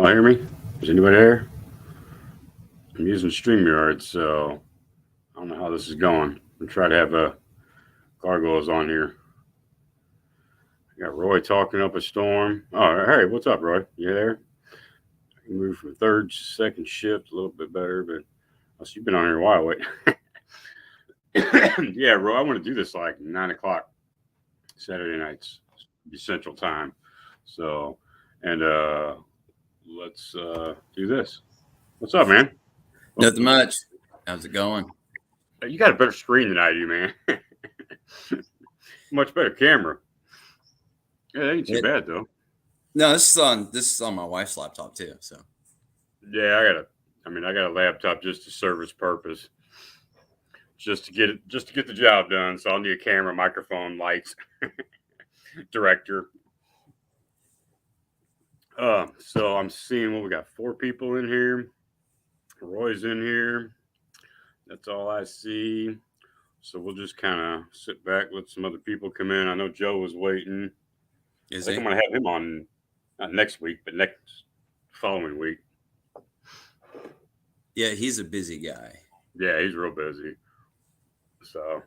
y'all hear me? Is anybody there? I'm using StreamYard, so I don't know how this is going. I'm trying to have gargoyles on here. I got Roy talking up a storm. Oh, hey, what's up, Roy? You there? I can move from third, second shift a little bit better, but you've been on here a while. Wait. Yeah, Roy, I want to do this like 9 o'clock Saturday nights, Central Time. So, and let's do this. What's up, man? Nothing much. How's it going? You got a better screen than I do, man. Much better camera. Yeah, that ain't too bad though. No, this is on my wife's laptop too. So Yeah, I got a laptop just to serve its purpose. Just to get the job done. So I'll need a camera, microphone, lights, director. So I'm seeing what we got. 4 people in here. Roy's in here. That's all I see. So we'll just kind of sit back, let some other people come in. I know Joe was waiting. I think I'm gonna have him on not next week, but next following week. Yeah, he's a busy guy. Yeah, he's real busy. So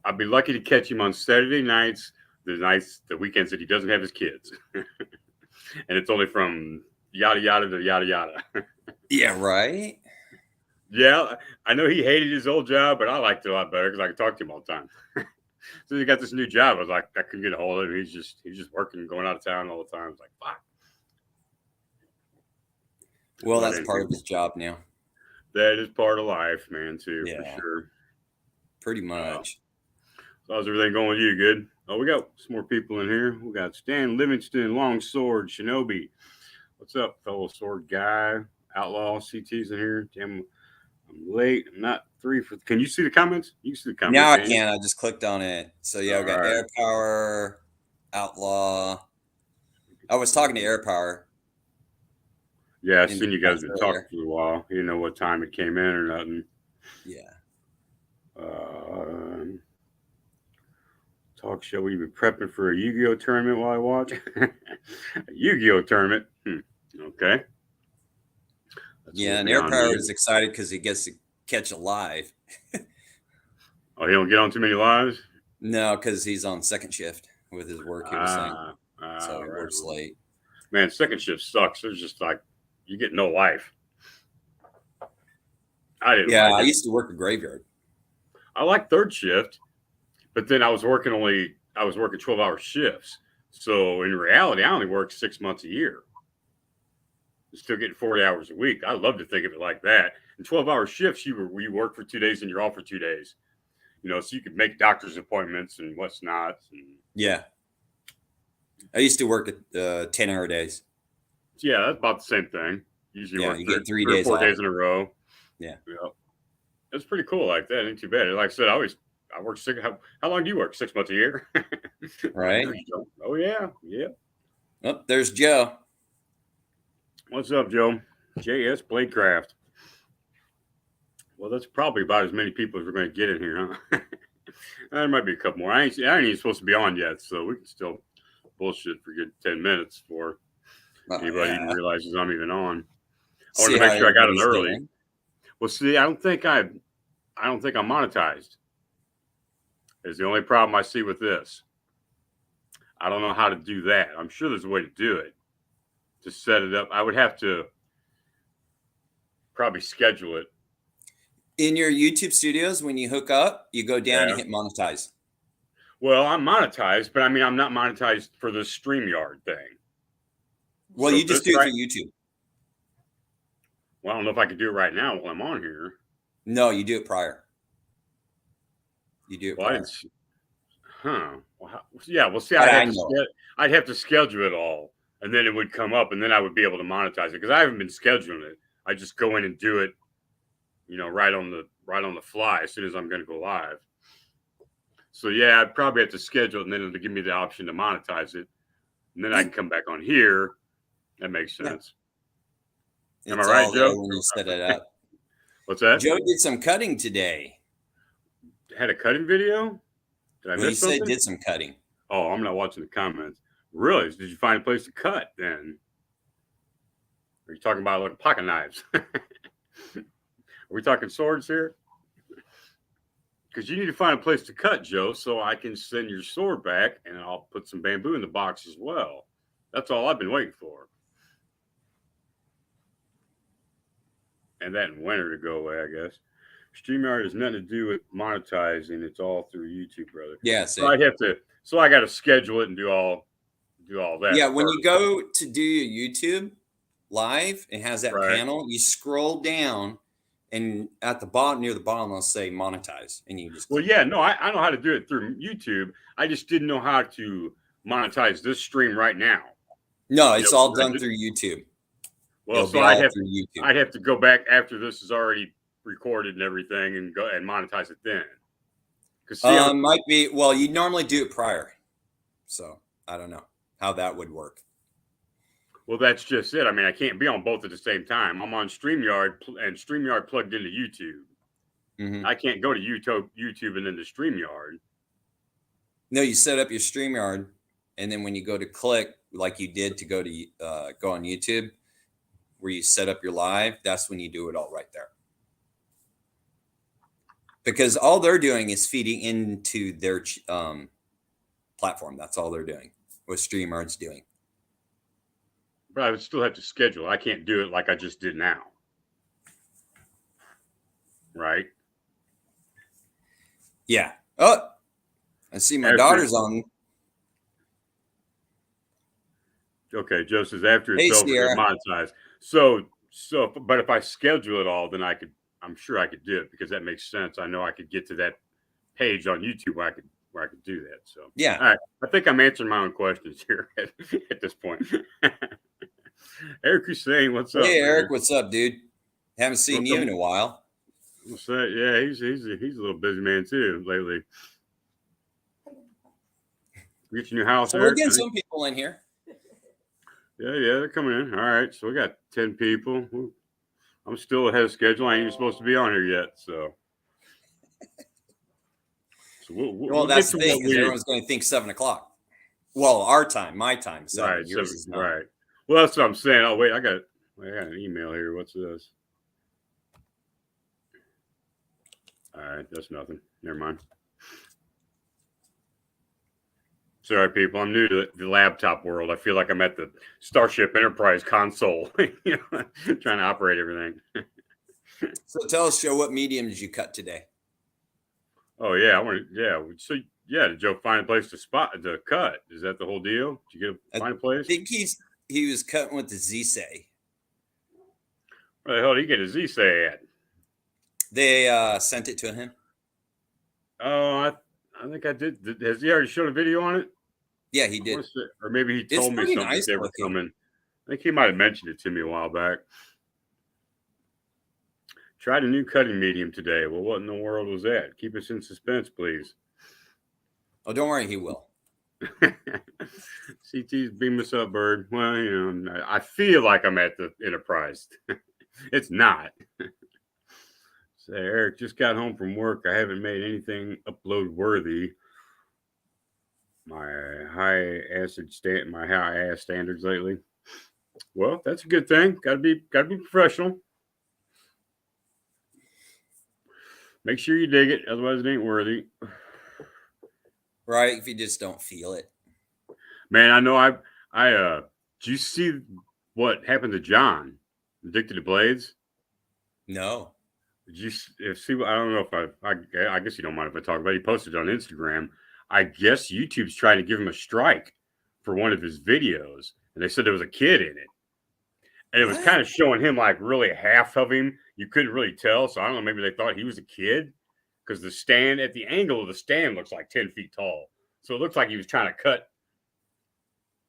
I'd be lucky to catch him on Saturday nights, the weekends that he doesn't have his kids. And it's only from yada yada to yada yada. Yeah, right. Yeah, I know he hated his old job, but I liked it a lot better because I could talk to him all the time. So he got this new job. I was like, I couldn't get a hold of him. He's just working, going out of town all the time. I was like, fuck. Well, that's part of his job now. That is part of life, man, too, for sure. Pretty much. So how's everything going with you? Good? Oh, we got some more people in here. We got Stan Livingston, Longsword, Shinobi. What's up, fellow sword guy? Outlaw, CT's in here. Damn, I'm late. I'm not 3 for... Can you see the comments? You can see the comments. Now I can. I just clicked on it. So, yeah, we got right. Air Power, Outlaw. I was talking to Air Power. Yeah, I seen you guys been talking for a while. You didn't know what time it came in or nothing. Yeah. Talk show. We been prepping for a Yu-Gi-Oh tournament while I watch. A Yu-Gi-Oh tournament. Okay. Yeah, and Air Power is excited because he gets to catch a live. Oh, he don't get on too many lives? No, because he's on second shift with his work, he was saying. So he works late. Man, second shift sucks. There's just like, you get no life. I used to work a graveyard. I like third shift, but then I was working 12-hour shifts. So in reality, I only work 6 months a year. I'm still getting 40 hours a week. I love to think of it like that. In 12-hour shifts, you work for 2 days and you're off for 2 days. You know, so you could make doctor's appointments and what's not. Yeah. I used to work at 10-hour days. Yeah, that's about the same thing. Usually work you get 3 days, days 4 off. days in a row. Yeah. It's pretty cool like that. Ain't too bad. Like I said, I work 6. How long do you work? 6 months a year? Right. Oh, yeah. Yeah. Oh, there's Joe. What's up, Joe? JS Bladecraft. Well, that's probably about as many people as we're going to get in here, huh? There might be a couple more. I ain't even supposed to be on yet, so we can still bullshit for a good 10 minutes before anybody even realizes I'm even on. I want to make sure I got it early. Doing. Well, see, I don't think I'm monetized. Is the only problem I see with this. I don't know how to do that. I'm sure there's a way to do it. To set it up, I would have to probably schedule it. In your YouTube studios, when you hook up, you go down and hit monetize. Well, I'm monetized, but I mean, I'm not monetized for the StreamYard thing. Well, so you just do it for YouTube. Well, I don't know if I could do it right now while I'm on here. No, you do it prior. You do it prior. Well, yeah, well, see, I'd have to schedule it all, and then it would come up, and then I would be able to monetize it, because I haven't been scheduling it. I just go in and do it, right on the fly as soon as I'm going to go live. So, yeah, I'd probably have to schedule it, and then it'll give me the option to monetize it, and then I can come back on here. That makes sense. Yeah. Am I right, Joe? When you set it up. What's that? Joe did some cutting today. Had a cutting video? Did I miss something? He said did some cutting. Oh, I'm not watching the comments. Really? Did you find a place to cut then? Are you talking about like pocket knives? Are we talking swords here? Because you need to find a place to cut, Joe, so I can send your sword back, and I'll put some bamboo in the box as well. That's all I've been waiting for. And that winter to go away, I guess. StreamYard has nothing to do with monetizing. It's all through YouTube, brother. Yeah. So I have to. So I got to schedule it and do all that. Yeah. When you go to do your YouTube live, it has that Right. panel. You scroll down, and at the bottom, near the bottom, it'll say monetize, and you just. Well, yeah, no, I know how to do it through YouTube. I just didn't know how to monetize this stream right now. No, it's all done through YouTube. Well, so I'd have to go back after this is already recorded and everything, and go and monetize it then. Might be. Well, you normally do it prior, so I don't know how that would work. Well, that's just it. I mean, I can't be on both at the same time. I'm on StreamYard, and StreamYard plugged into YouTube. Mm-hmm. I can't go to YouTube and then to StreamYard. No, you set up your StreamYard, and then when you go to click, like you did to go on YouTube, where you set up your live, that's when you do it all right there. Because all they're doing is feeding into their platform. That's all they're doing. What StreamYard's doing. But I would still have to schedule. I can't do it like I just did now. Right? Yeah. Oh, I see my daughter's on. Okay, Joe says after it's over, it's monetized. So, but if I schedule it all, then I'm sure I could do it because that makes sense. I know I could get to that page on YouTube where I could do that. So yeah. All right. I think I'm answering my own questions here at this point. Eric Hussein, what's up? Hey, Eric, what's up, dude? Haven't seen you in a while. What's that? Yeah, he's a little busy man too lately. Get your new house. So we're getting some people in here. Yeah, they're coming in. All right, so we got 10 people. I'm still ahead of schedule. I ain't even supposed to be on here yet, so. Well, that's the thing, because everyone's going to think 7 o'clock. Well, our time, my time, 7. Right, yours is not. Right. Well, that's what I'm saying. Oh, wait, I got an email here. What's this? All right, that's nothing. Never mind. Sorry, people. I'm new to the laptop world. I feel like I'm at the Starship Enterprise console, trying to operate everything. So tell us, Joe, what medium did you cut today? Oh yeah, So did Joe find a place to cut? Is that the whole deal? Did you find a place? I think he was cutting with the Z-Say. Where the hell did he get a Z-Say at? They sent it to him. Oh, I think I did. Has he already showed a video on it? Yeah, he did. Or maybe he told me something they were coming. I think he might have mentioned it to me a while back. Tried a new cutting medium today. Well, what in the world was that? Keep us in suspense, please. Oh, don't worry, he will. CT's beam us up, bird. Well, I feel like I'm at the Enterprise. It's not. So Eric just got home from work. I haven't made anything upload worthy. My high ass standards lately. Well, that's a good thing. Gotta be professional. Make sure you dig it, otherwise it ain't worthy. Right, if you just don't feel it. Man, I know did you see what happened to John? Addicted to Blades? No. Did you see? I don't know if I guess you don't mind if I talk about it. He posted it on Instagram. I guess YouTube's trying to give him a strike for one of his videos. And they said there was a kid in it. And it was kind of showing him like really half of him. You couldn't really tell. So I don't know, maybe they thought he was a kid. Because the stand, at the angle of the stand, looks like 10 feet tall. So it looks like he was trying to cut.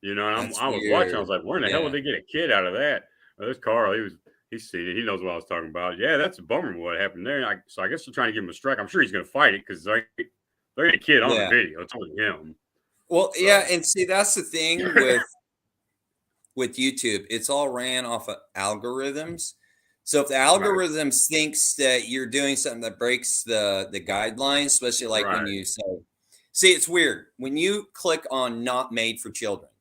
And I was watching. I was like, where in the hell would they get a kid out of that? Well, there's Carl. He's seen it. He knows what I was talking about. Yeah, that's a bummer what happened there. So I guess they're trying to give him a strike. I'm sure he's going to fight it because there ain't a kid on the video. It's only him. Well, so. Yeah, and see, that's the thing with YouTube. It's all ran off of algorithms. So if the algorithm thinks that you're doing something that breaks the guidelines, especially like when you say, see, it's weird. When you click on not made for children,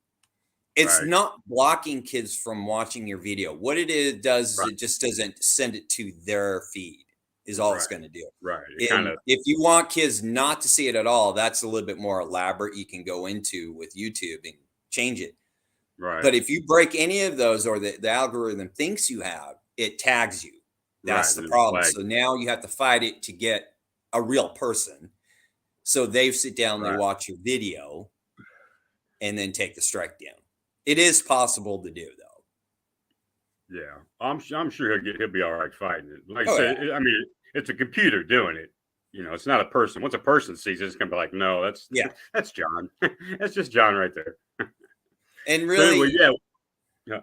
It's Right. not blocking kids from watching your video. What it does is Right. it just doesn't send it to their feed, is all it's Right. going to do. Right. It kind And of. if you want kids not to see it at all, that's a little bit more elaborate. You can go into with YouTube and change it. Right. But if you break any of those or the algorithm thinks you have, it tags you. Right. That's the Then it's problem. flagged. So now you have to fight it to get a real person. So they sit down, they Right. watch your video, and then take the strike down. It is possible to do, though. Yeah. I'm sure he'll be all right fighting it. Like I Oh, said, yeah. I mean, it's a computer doing it. It's not a person. Once a person sees it, it's gonna be like, no, that's Yeah. that's John. That's just John right there. And So anyway, really, yeah. Yeah.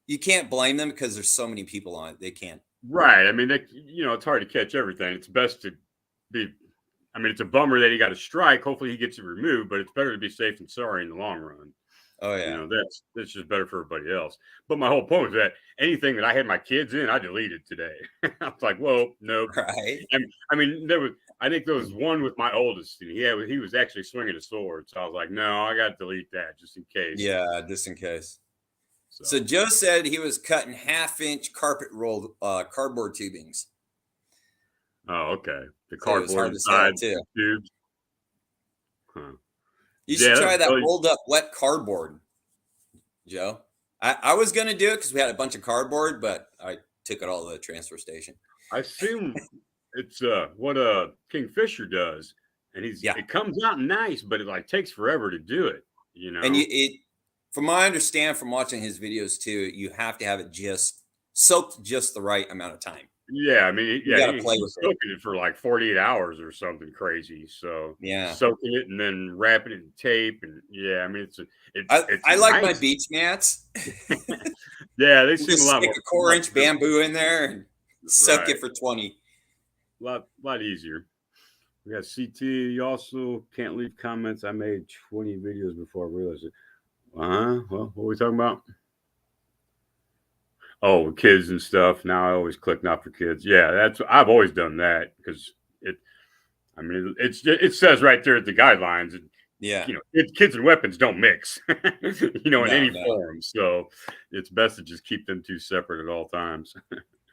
you can't blame them because there's so many people on it. They can't. Right. I mean, it's hard to catch everything. It's best to be. I mean, it's a bummer that he got a strike. Hopefully, he gets it removed, but it's better to be safe than sorry in the long run. Oh, yeah. That's just better for everybody else. But my whole point was that anything that I had my kids in, I deleted today. I was like, whoa, nope. Right. And I mean, I think there was one with my oldest, and he was actually swinging a sword. So I was like, no, I got to delete that just in case. Yeah, just in case. So Joe said he was cutting 1/2-inch carpet rolled cardboard tubings. Oh, okay. The So it was hard cardboard to sell inside too. tubes. Huh. You should try that really, rolled up wet cardboard, Joe. I was going to do it because we had a bunch of cardboard, but I took it all to the transfer station. I assume it's what Kingfisher does, and Yeah. it comes out nice, but it like takes forever to do it. And from what I understand from watching his videos too, you have to have it just soaked just the right amount of time. Yeah, I mean, You got to play he's with it. soaking it for like 48 hours or something crazy. So Yeah. soaking it and then wrapping it in tape, and yeah, I mean, it's I like my nice. beach mats. Yeah, they You seem a just lot stick more a 4-inch bamboo in there and soak right. it for 20. lot easier. We got CT. You also can't leave comments. I made 20 videos before I realized it. Well, what are we talking about? Oh, kids and stuff. Now I always click not for kids. Yeah, I've always done that because it. I mean, it says right there at the guidelines. Yeah. Kids and weapons don't mix. In any No. form. So it's best to just keep them two separate at all times.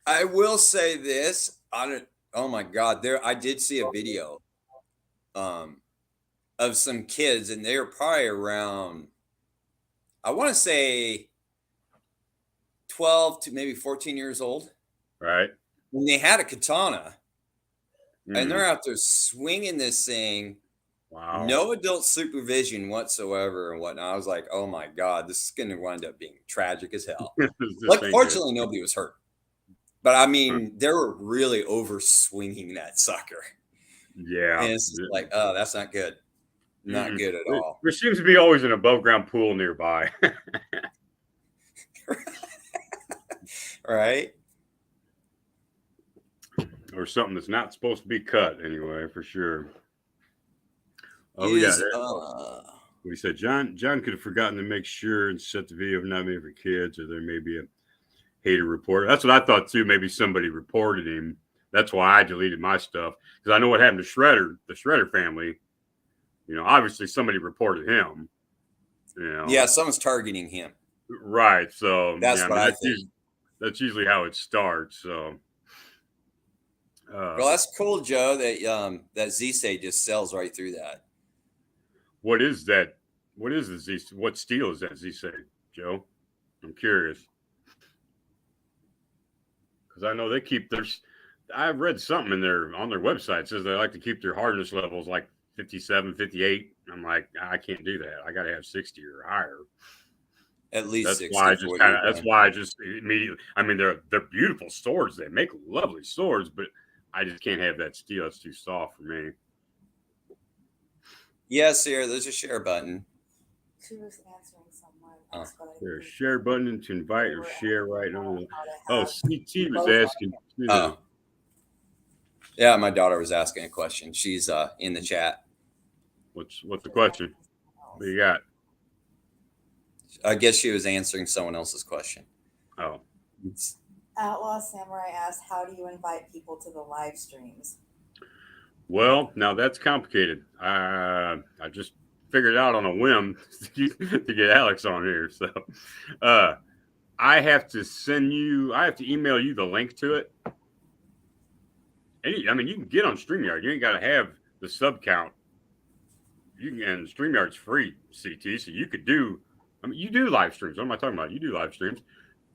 I will say this. Oh my God. I did see a video of some kids, and they were probably around, I want to say 12 to maybe 14 years old. Right. And they had a katana. Mm. And they're out there swinging this thing. Wow. No adult supervision whatsoever and whatnot. I was like, oh my God, this is going to wind up being tragic as hell. Like, fortunately, nobody was hurt. But I mean, they were really over swinging that sucker. Yeah. And it's just like, oh, that's not good. Not good at all. There seems to be always an above ground pool nearby. Right. Or something that's not supposed to be cut anyway, for sure. Oh, we said John could have forgotten to make sure and set the video not made for kids, or there may be a hater report. That's what I thought too. Maybe somebody reported him. That's why I deleted my stuff, because I know what happened to the Shredder family. Obviously somebody reported him. Yeah, someone's targeting him. Right. So that's what I think. That's usually how it starts. So. Well, that's cool, Joe. That Z-Say just sells right through that. What is that? What is the Z? What steel is that Z-Say, Joe? I'm curious, because I know they keep their. I've read something on their website. It says they like to keep their hardness levels like 57, 58. I'm like, I can't do that. I got to have 60 or higher. At least that's 60. That's why I just immediately. I mean, they're beautiful swords. They make lovely swords, but I just can't have that steel. It's too soft for me. Yes, Sarah, there's a share button. She was answering someone. There's a share button to invite or share right under the. Oh, CT was asking too. Oh. Yeah, my daughter was asking a question. She's in the chat. What's the question? What do you got? I guess she was answering someone else's question. Oh. Outlaw Samurai asked, how do you invite people to the live streams? Well, now that's complicated. I just figured it out on a whim to get Alex on here. So I have to email you the link to it. I mean, you can get on StreamYard. You ain't got to have the sub count. And StreamYard's free, CT, so you could do. I mean, you do live streams. What am I talking about? You do live streams.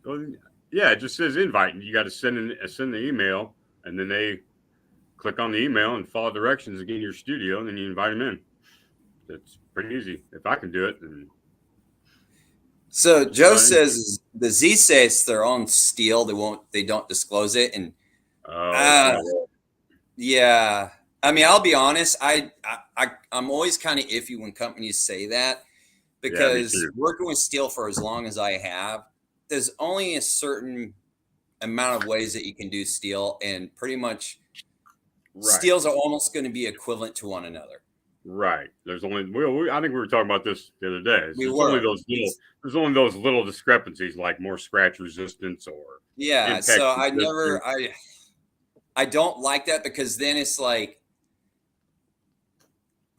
Well, yeah, it just says invite, and you got to send the email, and then they click on the email and follow directions to get in your studio, and then you invite them in. It's pretty easy. If I can do it, then. So Joe says the Z says they're on steel. They don't disclose it, and yeah. I mean, I'll be honest. I'm always kind of iffy when companies say that, because working with steel for as long as I have, there's only a certain amount of ways that you can do steel, and pretty much steels are almost going to be equivalent to one another. Right. There's only I think we were talking about this the other day. There's only those little discrepancies, like more scratch resistance or So I don't like that, because then it's like,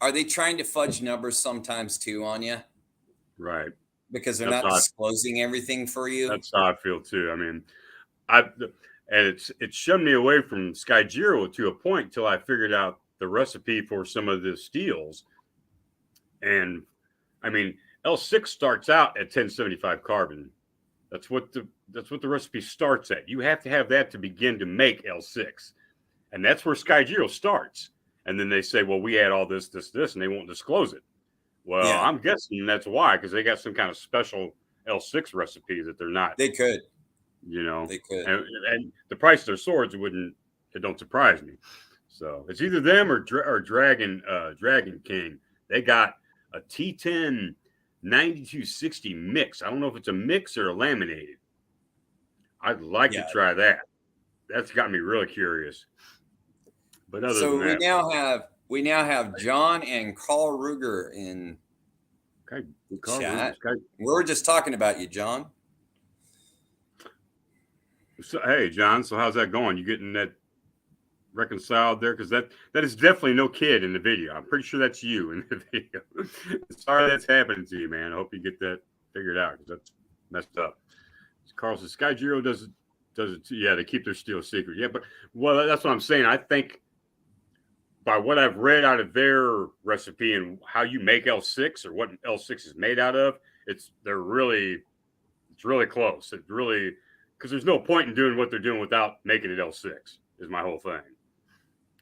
are they trying to fudge numbers sometimes too on you? Right. Because they're not disclosing everything for you. That's how I feel too. I mean, it's shoved me away from Skygiro to a point until I figured out the recipe for some of the steels. And I mean, L6 starts out at 1075 carbon. That's what the recipe starts at. You have to have that to begin to make L6. And that's where Skygiro starts. And then they say, well, we add all this, and they won't disclose it. Well, I'm guessing that's why, because they got some kind of special L6 recipe that they're not. They could. They could. And the price of their swords, it don't surprise me. So it's either them or Dragon King. They got a T10 9260 mix. I don't know if it's a mix or a laminated. I'd like to try that. That's got me really curious. But we now have John and Carl Ruger in chat. We're just talking about you, John. So, hey, John. So how's that going? You getting that reconciled there? Because that is definitely no kid in the video. I'm pretty sure that's you in the video. Sorry that's happening to you, man. I hope you get that figured out, because that's messed up. Carl says Skygiro does it. Yeah, they keep their steel secret. Yeah, but that's what I'm saying. I think, by what I've read out of their recipe and how you make L6, or what L6 is made out of, it's really close. It really, because there's no point in doing what they're doing without making it L6, is my whole thing.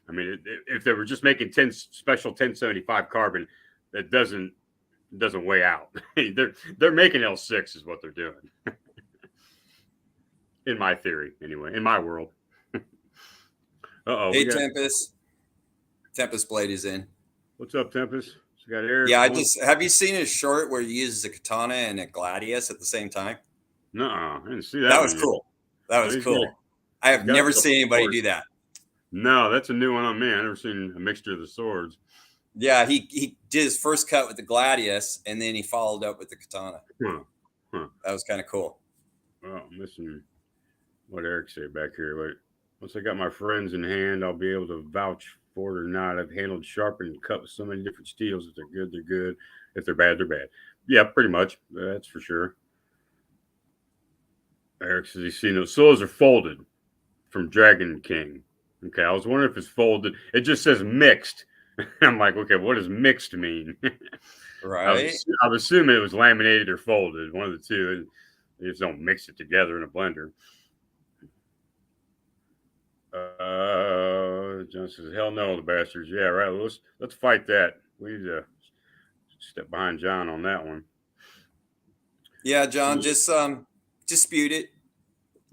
I mean, if they were just making special 1075 carbon, that doesn't weigh out. They're making L6 is what they're doing. In my theory, anyway, in my world. Hey, Tempest Blade is in. What's up, Tempest? So got Eric. Yeah, have you seen his short where he uses a katana and a gladius at the same time? No, I didn't see that. That was cool. That was cool. I have never seen anybody do that. No, that's a new one on me. I've never seen a mixture of the swords. Yeah, he did his first cut with the gladius, and then he followed up with the katana. That was kind of cool. Well, I'm missing what Eric said back here. But once I got my friends in hand, I'll be able to vouch for it or not. I've handled, sharpened, and cut with so many different steels. If they're good, they're good. If they're bad, they're bad. Yeah, pretty much. That's for sure. Eric says he's seen those. Those are folded from Dragon King. Okay, I was wondering if it's folded. It just says mixed. I'm like, okay, what does mixed mean? Right. I was assuming it was laminated or folded, one of the two. They just don't mix it together in a blender. John says, hell no, the bastards. Yeah, right. Let's fight that. We need to step behind John on that one. Yeah, John, just dispute it.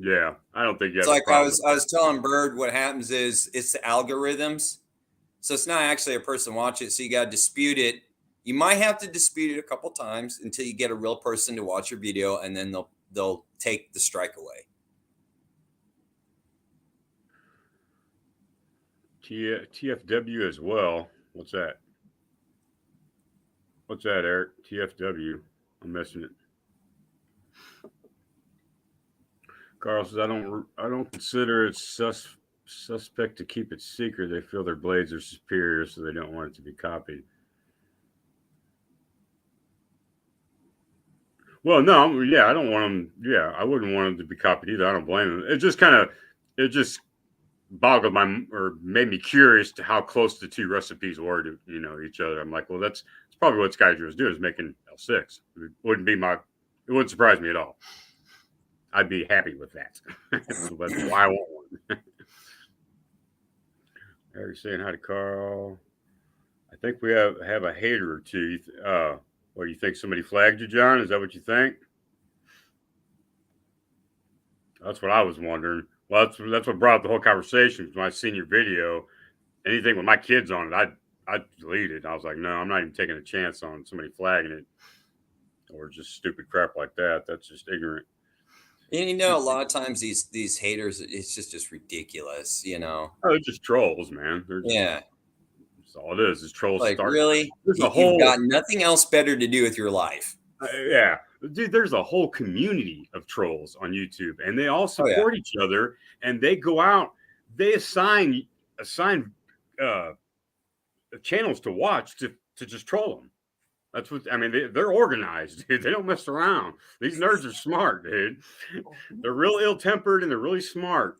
Yeah, I don't think you have it's like I was telling Bird, what happens is it's the algorithms. So it's not actually a person watching it. So you got to dispute it. You might have to dispute it a couple times until you get a real person to watch your video, and then they'll take the strike away. TFW as well. What's that? What's that, Eric? TFW. I'm missing it. Carl says, I don't consider it suspect to keep it secret. They feel their blades are superior, so they don't want it to be copied. Well, no, yeah, I don't want them. Yeah, I wouldn't want them to be copied either. I don't blame them. It just boggled my or made me curious to how close the two recipes were to each other. I'm like, well, that's probably what Skyger was doing is making L6. It wouldn't surprise me at all. I'd be happy with that. So that's why I want one. Harry saying hi to Carl. I think we have a hater or two. What do you think? Somebody flagged you, John? Is that what you think? That's what I was wondering. Well, that's what brought up the whole conversation. When I seen your video, anything with my kids on it, I'd delete it. I was like, no, I'm not even taking a chance on somebody flagging it or just stupid crap like that. That's just ignorant. And a lot of times these haters, it's just ridiculous. Oh, they're just trolls, man. Yeah. That's all it is trolls. Like, really? There's You've got nothing else better to do with your life. Yeah. Dude, there's a whole community of trolls on YouTube, and they all support each other, and they go out, they assign channels to watch to just troll them. That's what I mean. They're organized, dude. They don't mess around. These nerds are smart, dude. They're real ill-tempered and they're really smart.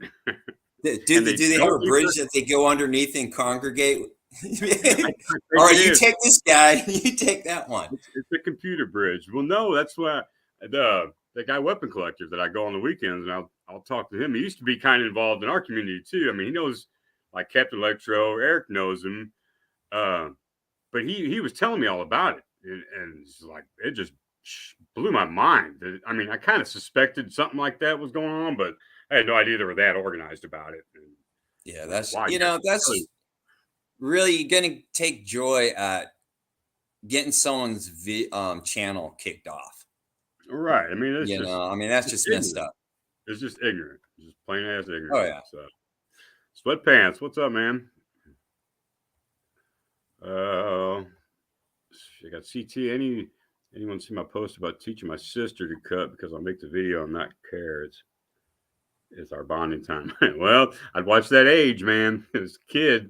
Do they have a bridge that they go underneath and congregate? All right, you take this guy, you take that one. It's a computer bridge. Well, no, that's why the guy Weapon Collector that I go on the weekends and I'll talk to him. He used to be kind of involved in our community too. I mean, he knows like Captain Electro. Eric knows him, but he was telling me all about it, and it's like it just blew my mind. I mean, I kind of suspected something like that was going on, but I had no idea they were that organized about it. And yeah, that's that's really going to take joy at getting someone's channel kicked off. Right. I mean, that's just messed up. It's just ignorant. Just plain ass ignorant. Oh, yeah. So, Sweatpants, what's up, man? I got CT. Anyone see my post about teaching my sister to cut because I'll make the video and not care? It's our bonding time. Well, I'd watch that age, man. As a kid.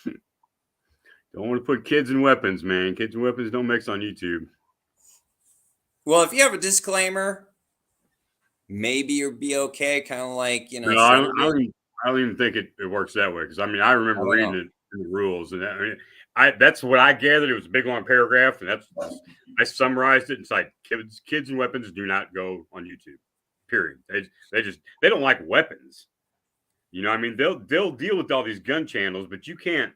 Don't want to put kids and weapons, man. Kids and weapons don't mix on YouTube. Well, if you have a disclaimer, maybe you'll be okay. Kind of like, No, I don't even think it works that way. Because I mean, I remember reading it in the rules, and that's what I gathered. It was a big long paragraph, and I summarized it. It's like kids and weapons do not go on YouTube. Period. They don't like weapons. I mean, they'll deal with all these gun channels, but you can't.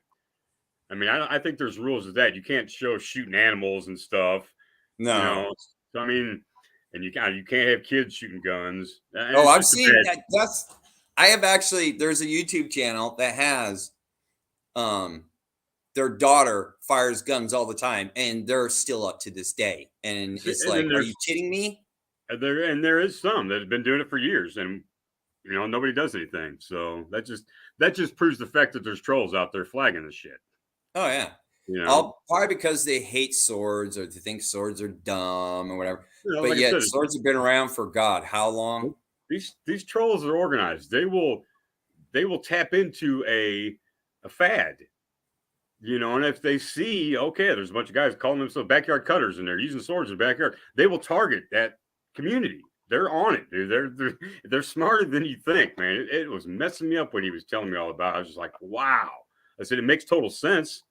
I mean, I think there's rules of that. You can't show shooting animals and stuff. No. So I mean, and you can't have kids shooting guns. I've seen that. There's a YouTube channel that has their daughter fires guns all the time, and they're still up to this day. And it's like, are you kidding me? There is some that have been doing it for years, and nobody does anything. So that just proves the fact that there's trolls out there flagging this shit. Oh yeah. Probably because they hate swords or they think swords are dumb or whatever. But like yet swords have been around for God, how long? These trolls are organized. They will tap into a fad. And if they see, okay, there's a bunch of guys calling themselves backyard cutters and they're using swords in the backyard, they will target that community. They're on it, dude. They're smarter than you think, man. It was messing me up when he was telling me all about it. I was just like, wow. I said, it makes total sense,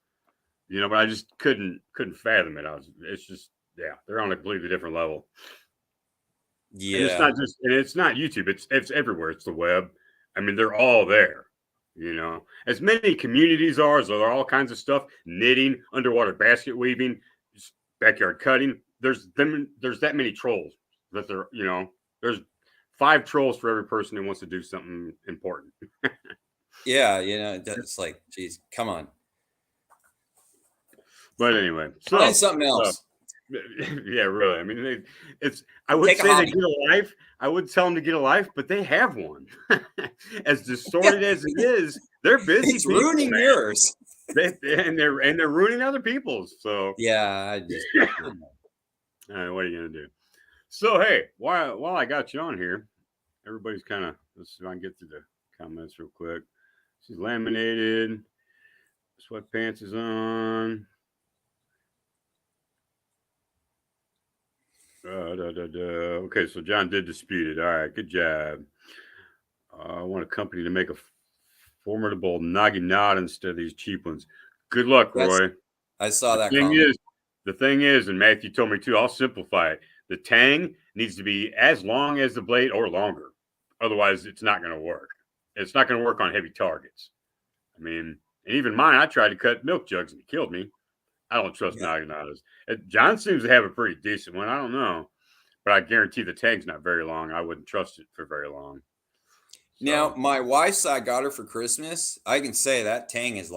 but I just couldn't fathom it. It's just, yeah, they're on a completely different level. Yeah. And it's not YouTube. It's everywhere. It's the web. I mean, they're all there. As many communities are, so there are all kinds of stuff, knitting, underwater basket weaving, just backyard cutting. There's that many trolls that there's 5 trolls for every person who wants to do something important. Yeah, it's like, geez, come on. But anyway, find something else. Yeah, really. I mean, I would say they get a life. I would tell them to get a life, but they have one. As distorted as it is, they're busy. It's ruining yours. They're ruining other people's. So yeah. All right, what are you gonna do? So hey, while I got you on here, everybody's kind of, let's see if I can get through the comments real quick. She's laminated. Sweatpants is on. Okay, so John did dispute it. All right, good job. I want a company to make a formidable Naginata instead of these cheap ones. Good luck, That's Roy. I saw The that thing comment. is, the thing is, and Matthew told me too. I'll simplify it. The tang needs to be as long as the blade or longer. Otherwise, it's not going to work. It's not going to work on heavy targets. I mean, and even mine, I tried to cut milk jugs and it killed me. I don't trust Yeah. Naginatas. John seems to have a pretty decent one. I don't know, but I guarantee the tang's not very long. I wouldn't trust it for very long. Now, So my wife's I got her for Christmas. I can say that tang is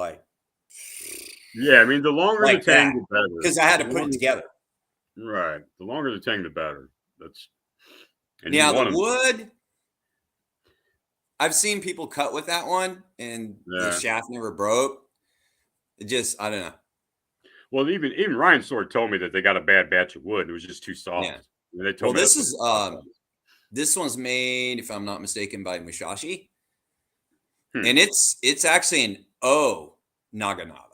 yeah, I mean, the longer the like that tang, the better. because I had to The put it longer, together. right? The longer the tang, the better. That's and you Now, the want them. wood, I've seen people cut with that one and the Yeah. shaft never broke. It just, I don't know. Well, even Ryan Sword told me that they got a bad batch of wood. It was just too Yeah. soft. And they Well, told me that's what the problem was. this one's made, if I'm not mistaken, by Musashi, Hmm. and it's actually an O Naginata.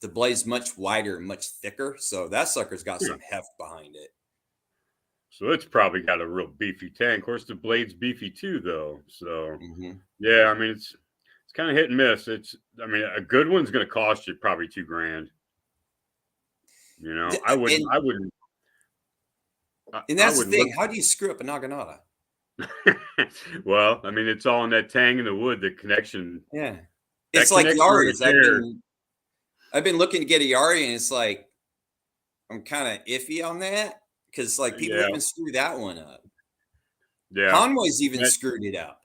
The blade's much wider and much thicker, so that sucker's got Yeah. some heft behind it. So it's probably got a real beefy tang. Of course, the blade's beefy too, though. So Mm-hmm. yeah, I mean it's kind of hit and miss. I mean a good one's going to cost you probably $2,000. You know, And I that's the wouldn't look. thing. How do you screw up a Naginata? Well, I mean it's all in that tang in the wood. The connection, Yeah, that it's like connection right Yaris. there. I've been looking to get a Yari, and it's like I'm kind of iffy on that because like people Yeah, even screw that one up. yeah, Conway's even that, screwed it up.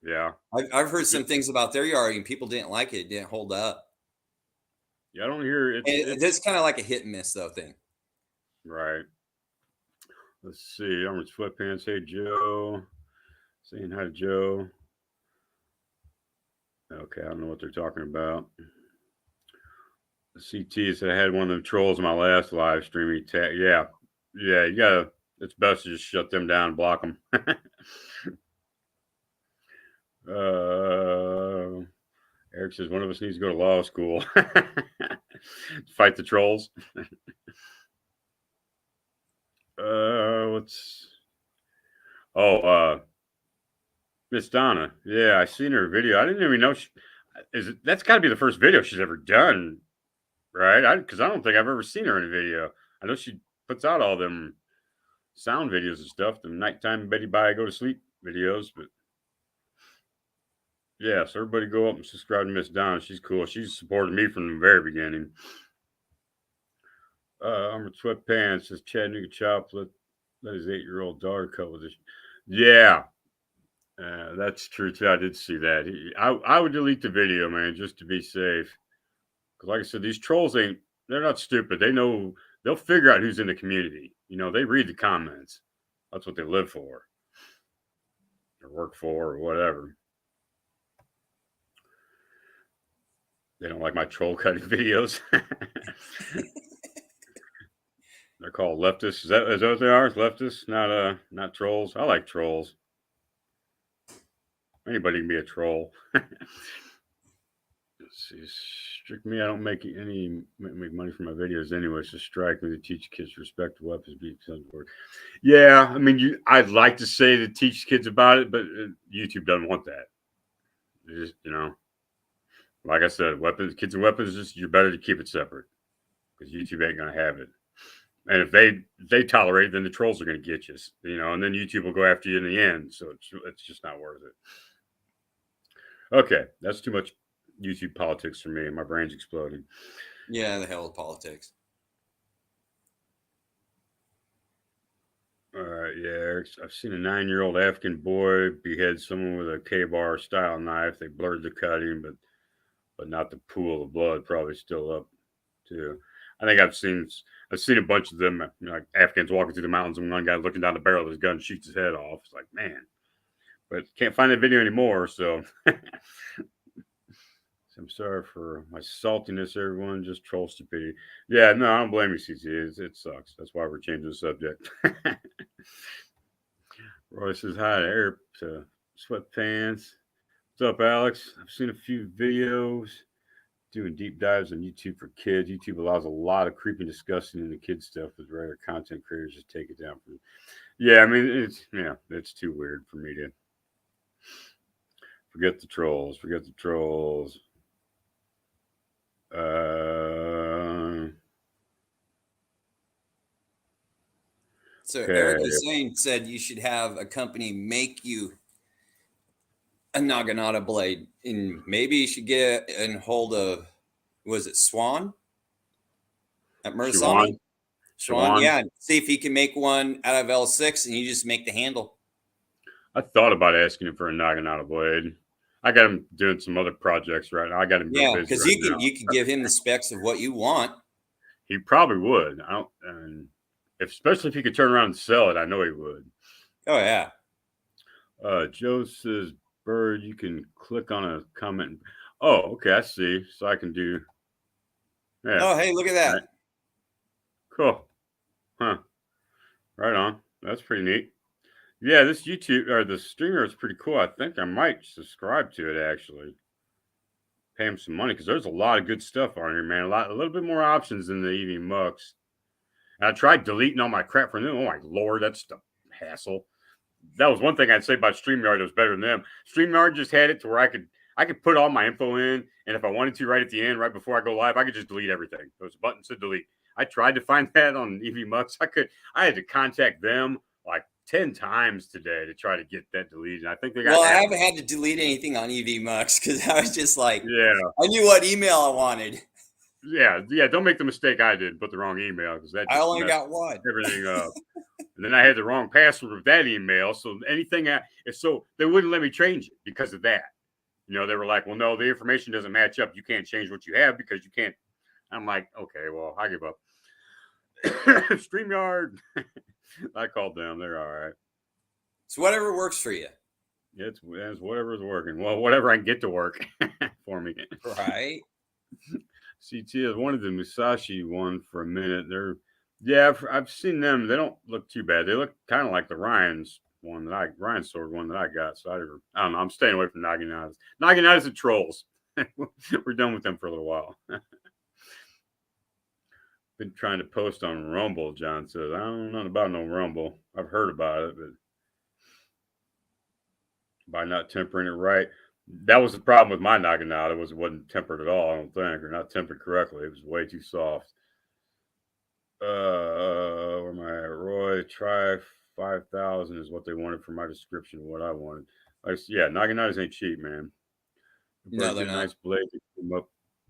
yeah. I've heard some things about their Yari, and people didn't like it. It didn't hold up. Yeah, I don't hear And it's that's kind of like a hit and miss though thing. right. Let's see. I'm in sweatpants. Hey Joe, saying hi to Joe. Okay, I don't know what they're talking about. The CT said I had one of them trolls in my last live stream. Yeah, yeah. You gotta. It's best to just shut them down and block them. Eric says one of us needs to go to law school. Fight the trolls. What's Miss Donna. Yeah, I seen her video. I didn't even know that's got to be the first video she's ever done, right? Because I don't think I've ever seen her in a video. I know she puts out all them sound videos and stuff, the nighttime Betty Bye go to sleep videos, but yeah, so everybody go up and subscribe to Miss Donna. She's cool. She's supported me from the very beginning. Armored Sweatpants says Chattanooga Chop let his 8-year-old daughter cut with this. Yeah, that's true too. I did see that. I would delete the video, man, just to be safe. Because, like I said, these trolls they're not stupid. They know they'll figure out who's in the community. You know, they read the comments. That's what they live for, or work for, or whatever. They don't like my troll cutting videos. They're called leftists. Is that what they are? Leftists, not trolls. I like trolls. Anybody can be a troll. Let's see. Strict me. I don't make money from my videos anyway. So strike me to teach kids to respect the weapons. Yeah, I mean, I'd like to say to teach kids about it, but YouTube doesn't want that. Just, like I said, kids and weapons. Just you're better to keep it separate because YouTube ain't gonna have it. And if they tolerate it, then the trolls are gonna get you. And then YouTube will go after you in the end. So it's just not worth it. Okay, that's too much YouTube politics for me. My brain's exploding. Yeah, the hell with politics. All right, yeah. I've seen a 9-year-old African boy behead someone with a K-bar style knife. They blurred the cutting, but not the pool of blood. Probably still up too. I think I've seen a bunch of them, like Afghans walking through the mountains, and one guy looking down the barrel of his gun shoots his head off. It's like, man, but can't find that video anymore. So I'm sorry for my saltiness, everyone. Just troll stupidity. Yeah, no, I don't blame you, CC. It sucks. That's why we're changing the subject. Roy says hi to Air to Sweatpants. What's up, Alex? I've seen a few videos. doing deep dives on YouTube for kids. YouTube allows a lot of creepy, disgusting, and the kids stuff with regular content creators just take it down from. Yeah, I mean it's too weird for me to forget the trolls. Forget the trolls. So Okay. Eric Hussein said you should have a company make you a Naginata blade, and maybe you should get and hold of, was it Swan at Murasami? Swan, Shawan. yeah. See if he can make one out of L6, and you just make the handle. I thought about asking him for a Naginata blade. I got him doing some other projects right now. I got him real busy because right you now. could give him the specs of what you want. He probably would. I don't, and especially if he could turn around and sell it, I know he would. Oh yeah. Joe says, "Bird, you can click on a comment." Oh, okay, I see. So I can do. Yeah. Oh, hey, look at that. Right. Cool. Huh. Right on. That's pretty neat. Yeah, this YouTube or the streamer is pretty cool. I think I might subscribe to it actually. Pay him some money because there's a lot of good stuff on here, man. A little bit more options than the EV Mux. And I tried deleting all my crap from them. Oh my lord, that's the hassle. That was one thing I'd say about StreamYard that was better than them. StreamYard just had it to where I could put all my info in, and if I wanted to, right at the end, right before I go live, I could just delete everything. There was a button to delete. I tried to find that on EV Mux. I had to contact them like 10 times today to try to get that deleted. And I think they got. Well, I haven't had to delete anything on EV Mux because I was just like, yeah, I knew what email I wanted. Yeah. Don't make the mistake I did and put the wrong email because that just I only got one. everything up. And then I had the wrong password with that email. So so they wouldn't let me change it because of that. They were like, well, no, the information doesn't match up. You can't change what you have because you can't. I'm like, okay, well, I give up. StreamYard. I called them. They're all right. It's whatever works for you. It's whatever's working. Well, whatever I can get to work for me. Right. CT is one of the Musashi one for a minute. I've seen them. They don't look too bad. They look kind of like the Ryan sword one that I got. So I don't know. I'm staying away from Naginatas. Naginatas are trolls. We're done with them for a little while. Been trying to post on Rumble, John says. I don't know about no Rumble. I've heard about it, but by not tempering it right. That was the problem with my Naginata, it wasn't tempered at all, I don't think, or not tempered correctly. It was way too soft. Where am I at? Roy, try 5,000 is what they wanted for my description of what I wanted. Naginatas ain't cheap, man. No, they're not. Nice blade.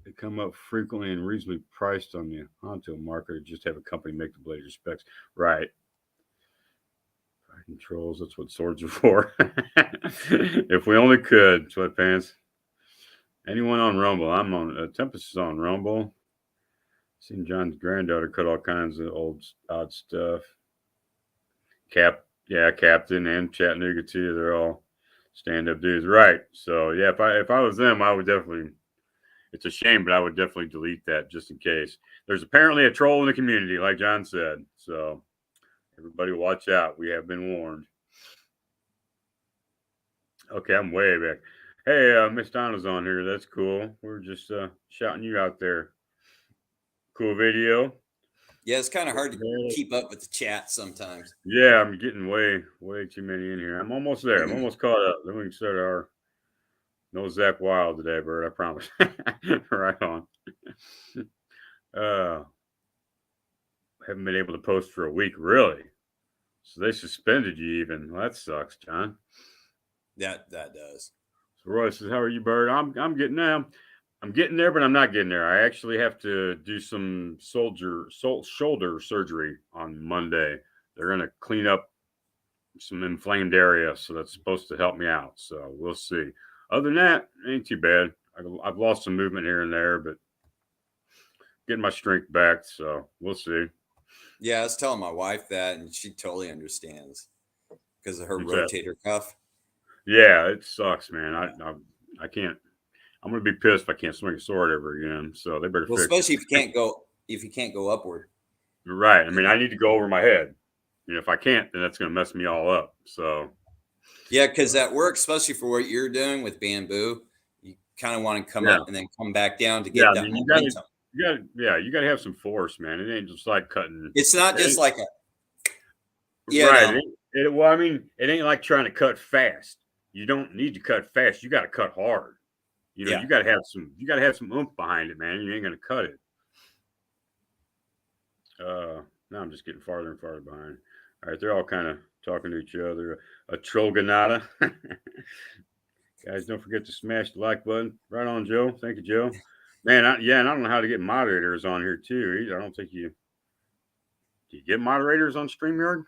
They come up frequently and reasonably priced on the Honto market, or just have a company make the blade your specs. Right. Controls, that's what swords are for. If we only could, sweatpants. Anyone on Rumble? I'm on Tempest is on Rumble. Seen John's granddaughter cut all kinds of odd stuff. Captain and Chattanooga too. They're all stand-up dudes, right? So yeah, if I was them, I would definitely. It's a shame, but I would definitely delete that just in case. There's apparently a troll in the community, like John said. So. Everybody watch out. We have been warned. Okay, I'm way back. Hey, Miss Donna's on here. That's cool. We're just shouting you out there. Cool video. Yeah, it's kind of hard to keep up with the chat sometimes. Yeah, I'm getting way too many in here. I'm almost there. I'm almost caught up. Then we can start our no Zach Wild today, Bert. I promise. Right on. Haven't been able to post for a week, really. So they suspended you even. Well, that sucks, John. That does. So Roy says, "How are you, Bird?" I'm getting there. I'm getting there, but I'm not getting there. I actually have to do some shoulder surgery on Monday. They're gonna clean up some inflamed area, so that's supposed to help me out. So we'll see. Other than that, ain't too bad. I've lost some movement here and there, but getting my strength back. So we'll see. Yeah, I was telling my wife that, and she totally understands because of her rotator cuff. Yeah, it sucks, man. I can't. I'm gonna be pissed if I can't swing a sword ever again. So they better fix especially it. if you can't go upward. Right. I mean, I need to go over my head. If I can't, then that's gonna mess me all up. So yeah, because that works, especially for what you're doing with bamboo. You kind of want to come Yeah. up and then come back down to get I that mean, momentum. you gotta have some force, man. It ain't just like cutting. It's not just like a Right. no. Well, I mean, it ain't like trying to cut fast. You don't need to cut fast. You got to cut hard. You know, Yeah. you got to have some oomph behind it, man. You ain't gonna cut it. Now I'm just getting farther and farther behind. All right, they're all kind of talking to each other. A trollganata. Guys, don't forget to smash the like button. Right on, Joe. Thank you, Joe. Man, and I don't know how to get moderators on here too. I don't think do you get moderators on StreamYard?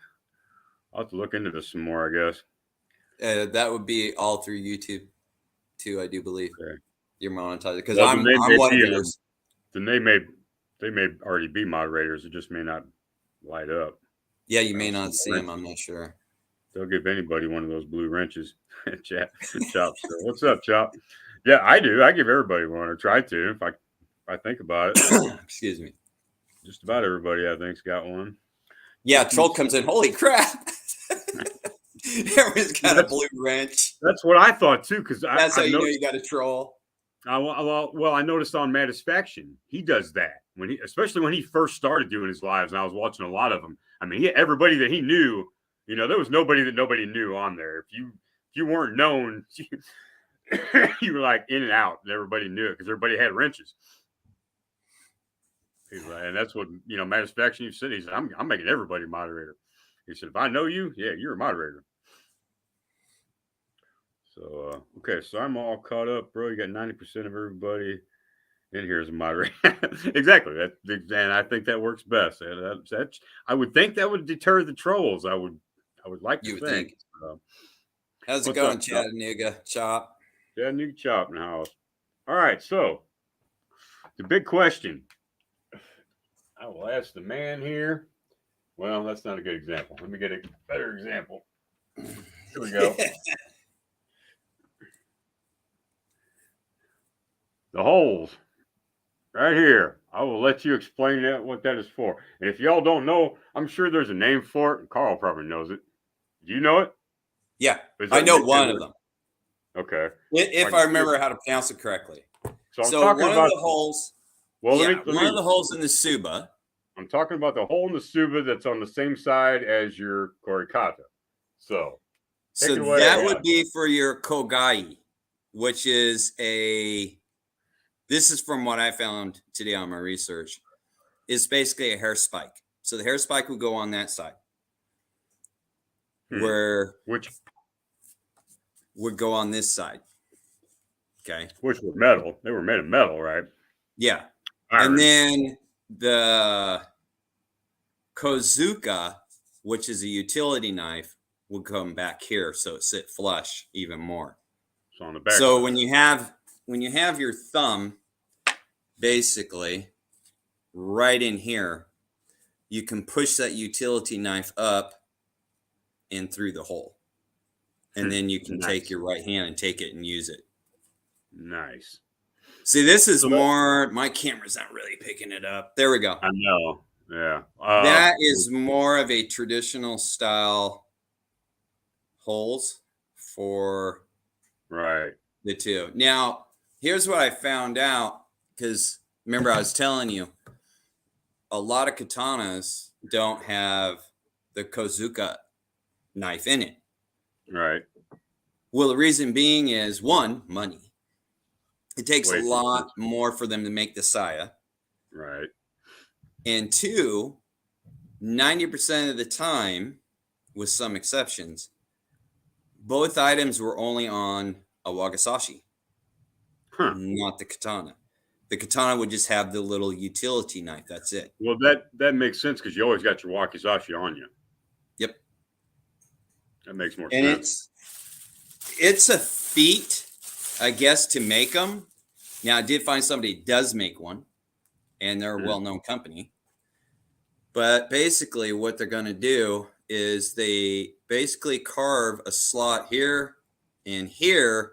I'll have to look into this some more, I guess. That would be all through YouTube too, I do believe. Okay. You're monetized because Well, I'm one of those. Then they may already be moderators. It just may not light up. Yeah, you may not see them. I'm not sure. They'll give anybody one of those blue wrenches. Chop. What's up, Chop? Yeah, I do. I give everybody one, or try to, if I think about it. Excuse me. Just about everybody, I think's got one. Yeah, troll comes in. Holy crap! Everyone's got a blue wrench. That's what I thought too, because that's how you know you got a troll. Well, I noticed on Matisfaction he does that especially when he first started doing his lives, and I was watching a lot of them. I mean, everybody that he knew, you know, there was nobody that nobody knew on there. If you weren't known, you were like in and out, and everybody knew it because everybody had wrenches. He's like, and that's what Matisfaction said. He said, "I'm making everybody moderator." He said, "If I know you, yeah, you're a moderator." So okay, so I'm all caught up, bro. You got 90% of everybody in here as a moderator. Exactly. And I think that works best. I would think that would deter the trolls. I would like to think. How's it going, Chattanooga Chop? Chattanooga Chop in the house. All right, so the big question. I will ask the man here. Well, that's not a good example. Let me get a better example. Here we go. The holes right here. I will let you explain what that is for. And if y'all don't know, I'm sure there's a name for it. And Carl probably knows it. Do you know it? Yeah, I know one of them. Okay. If I remember how to pronounce it correctly. So one of the holes. Well, one of the holes in the Suba. I'm talking about the hole in the Suba that's on the same side as your Korikata. So that would be for your Kogai, which is this is from what I found today on my research, is basically a hair spike. So the hair spike would go on that side. Which would go on this side. Okay. Which were metal. They were made of metal, right? Yeah. Iron. And then the Kozuka, which is a utility knife, would come back here, so it sit flush even more. So on the back. So when you have your thumb basically right in here, you can push that utility knife up and through the hole. And then you can take your right hand and take it and use it. Nice. See, this is more, my camera's not really picking it up. There we go. I know. Yeah. That is more of a traditional style holes for the two. Now, here's what I found out, because remember I was telling you, a lot of katanas don't have the Kozuka knife in it. Right. Well, the reason being is, one, money. It takes a lot more for them to make the saya. Right. And two, 90% of the time, with some exceptions, both items were only on a wagasashi, not the katana. The katana would just have the little utility knife. That's it. Well, that makes sense because you always got your wakizashi on you. Yep. That makes more sense. And it's a feat, I guess, to make them. Now, I did find somebody does make one, and they're a well-known company. But basically, what they're going to do is they basically carve a slot here and here.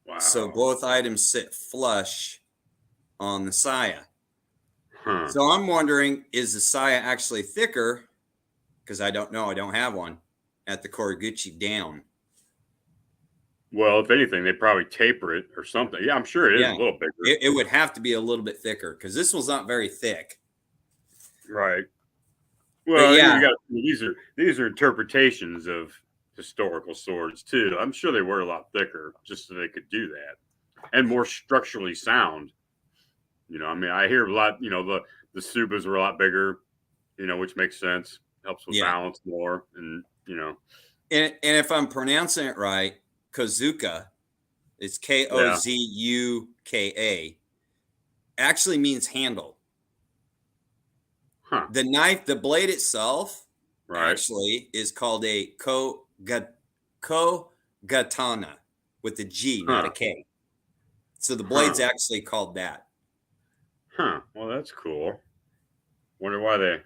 Wow. So both items sit flush on the saya. So I'm wondering, is the saya actually thicker? Because I don't know. I don't have one at the Koriguchi down. Well, if anything, they probably taper it or something. Yeah, I'm sure it is a Yeah, little bigger. it would have to be a little bit thicker because this one's not very thick. Right. But Well, yeah, you got these are interpretations of historical swords too. I'm sure they were a lot thicker just so they could do that and more structurally sound. I mean, I hear a lot. The Subas were a lot bigger. Which makes sense. Helps with yeah. balance more, and And if I'm pronouncing it right, Kozuka, it's Kozuka, actually means handle. huh? The knife, the blade itself, Right. actually is called a kogatana with a G, not a Huh? K. So the blade's Huh? actually called that. Huh? Well, that's cool. Wonder why they.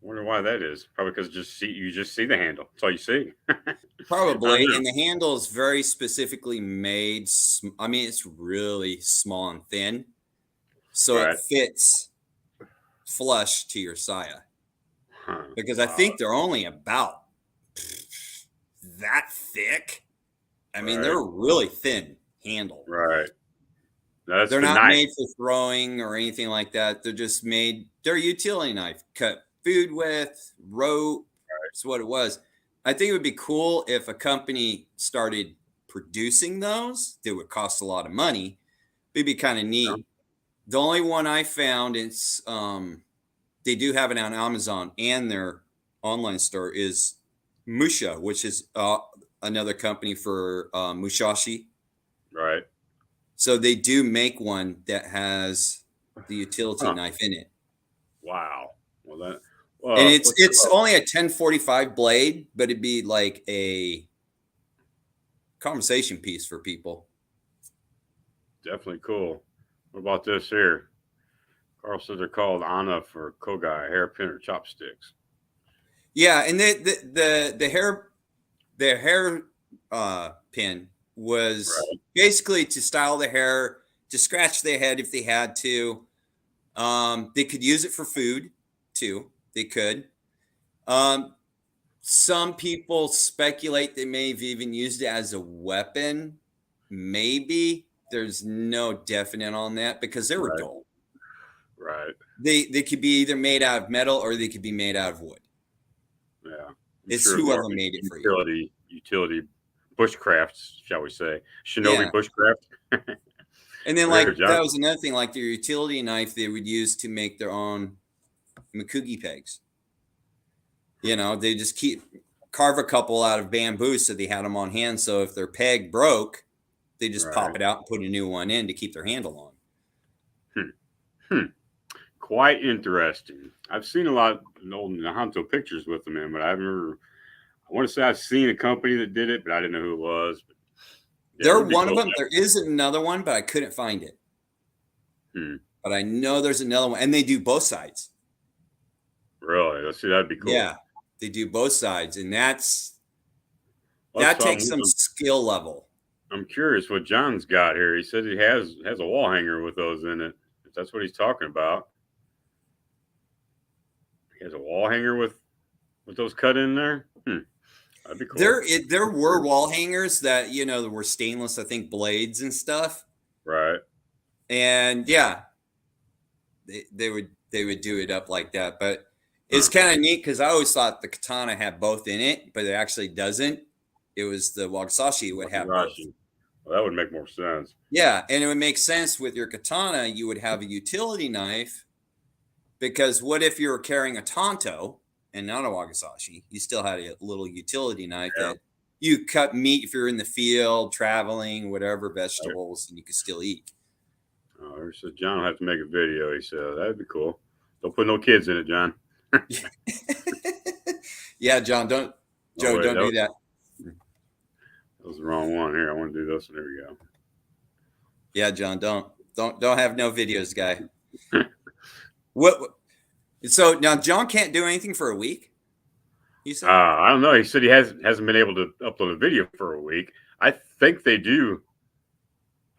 Wonder why that is. Probably because you just see the handle. That's all you see. I Probably. don't know. And the handle is very specifically made. I mean, it's really small and thin. So it Right. fits flush to your saya. Huh. Because I Wow. think they're only about that thick. I mean, Right. they're really thin handle. Right. That's They're the not knife. made for throwing or anything like that. They're just made, they're a utility knife. Cut food with, rope. That's what it was. I think it would be cool if a company started producing those. They would cost a lot of money. It'd be kind of neat. The only one I found, it's they do have it on Amazon and their online store, is Musha, which is another company for Mushashi. Right. So they do make one that has the utility Huh. knife in it. Wow. Well, that. And it's What's it called? only a 1045 blade, but it'd be like a conversation piece for people. Definitely cool. What about this here? Carl says they're called Ana for Kogai, hairpin or chopsticks. Yeah, and the hair pin was Right. basically to style the hair, to scratch their head if they had to. They could use it for food too. They could. Some people speculate they may have even used it as a weapon. Maybe. There's no definite on that because they were Right. dull. Right. They could be either made out of metal or they could be made out of wood. Yeah. I'm It's sure more whoever made it for you. utility bushcrafts, shall we say? Shinobi Yeah. bushcraft. And then, There, like, John. that was another thing, like their utility knife they would use to make their own Makugi pegs. They just carve a couple out of bamboo so they had them on hand. So if their peg broke, they just pop Right. it out and put a new one in to keep their handle on. Quite interesting. I've seen a lot of old Nahanto pictures with them in, but I've never. I want to say I've seen a company that did it, but I didn't know who it was. But yeah, They're it'd be one of cool. them. There is another one, but I couldn't find it. But I know there's another one, and they do both sides. Really? Let's see. That'd be cool. Yeah, they do both sides, and that Let's, takes some skill level. I'm curious what John's got here. He said he has a wall hanger with those in it. If that's what he's talking about. He has a wall hanger with those cut in there. That'd be cool. There were wall hangers that were stainless, I think, blades and stuff. Right. And yeah, they would do it up like that. But it's kind of neat because I always thought the katana had both in it, but it actually doesn't. It was the wakizashi would have both. Well, that would make more sense. Yeah, and it would make sense with your katana. You would have a utility knife because what if you were carrying a tanto and not a wakizashi? You still had a little utility knife that you cut meat if you're in the field, traveling, whatever, vegetables, and you could still eat. Oh, so John will have to make a video. He said that'd be cool. Don't put no kids in it, John. Yeah, John, don't do that. That was the wrong one here. I want to do this one. There we go. Yeah, John, don't have no videos, guy. What? So now John can't do anything for a week. You said? I don't know. He said he hasn't been able to upload a video for a week. I think they do.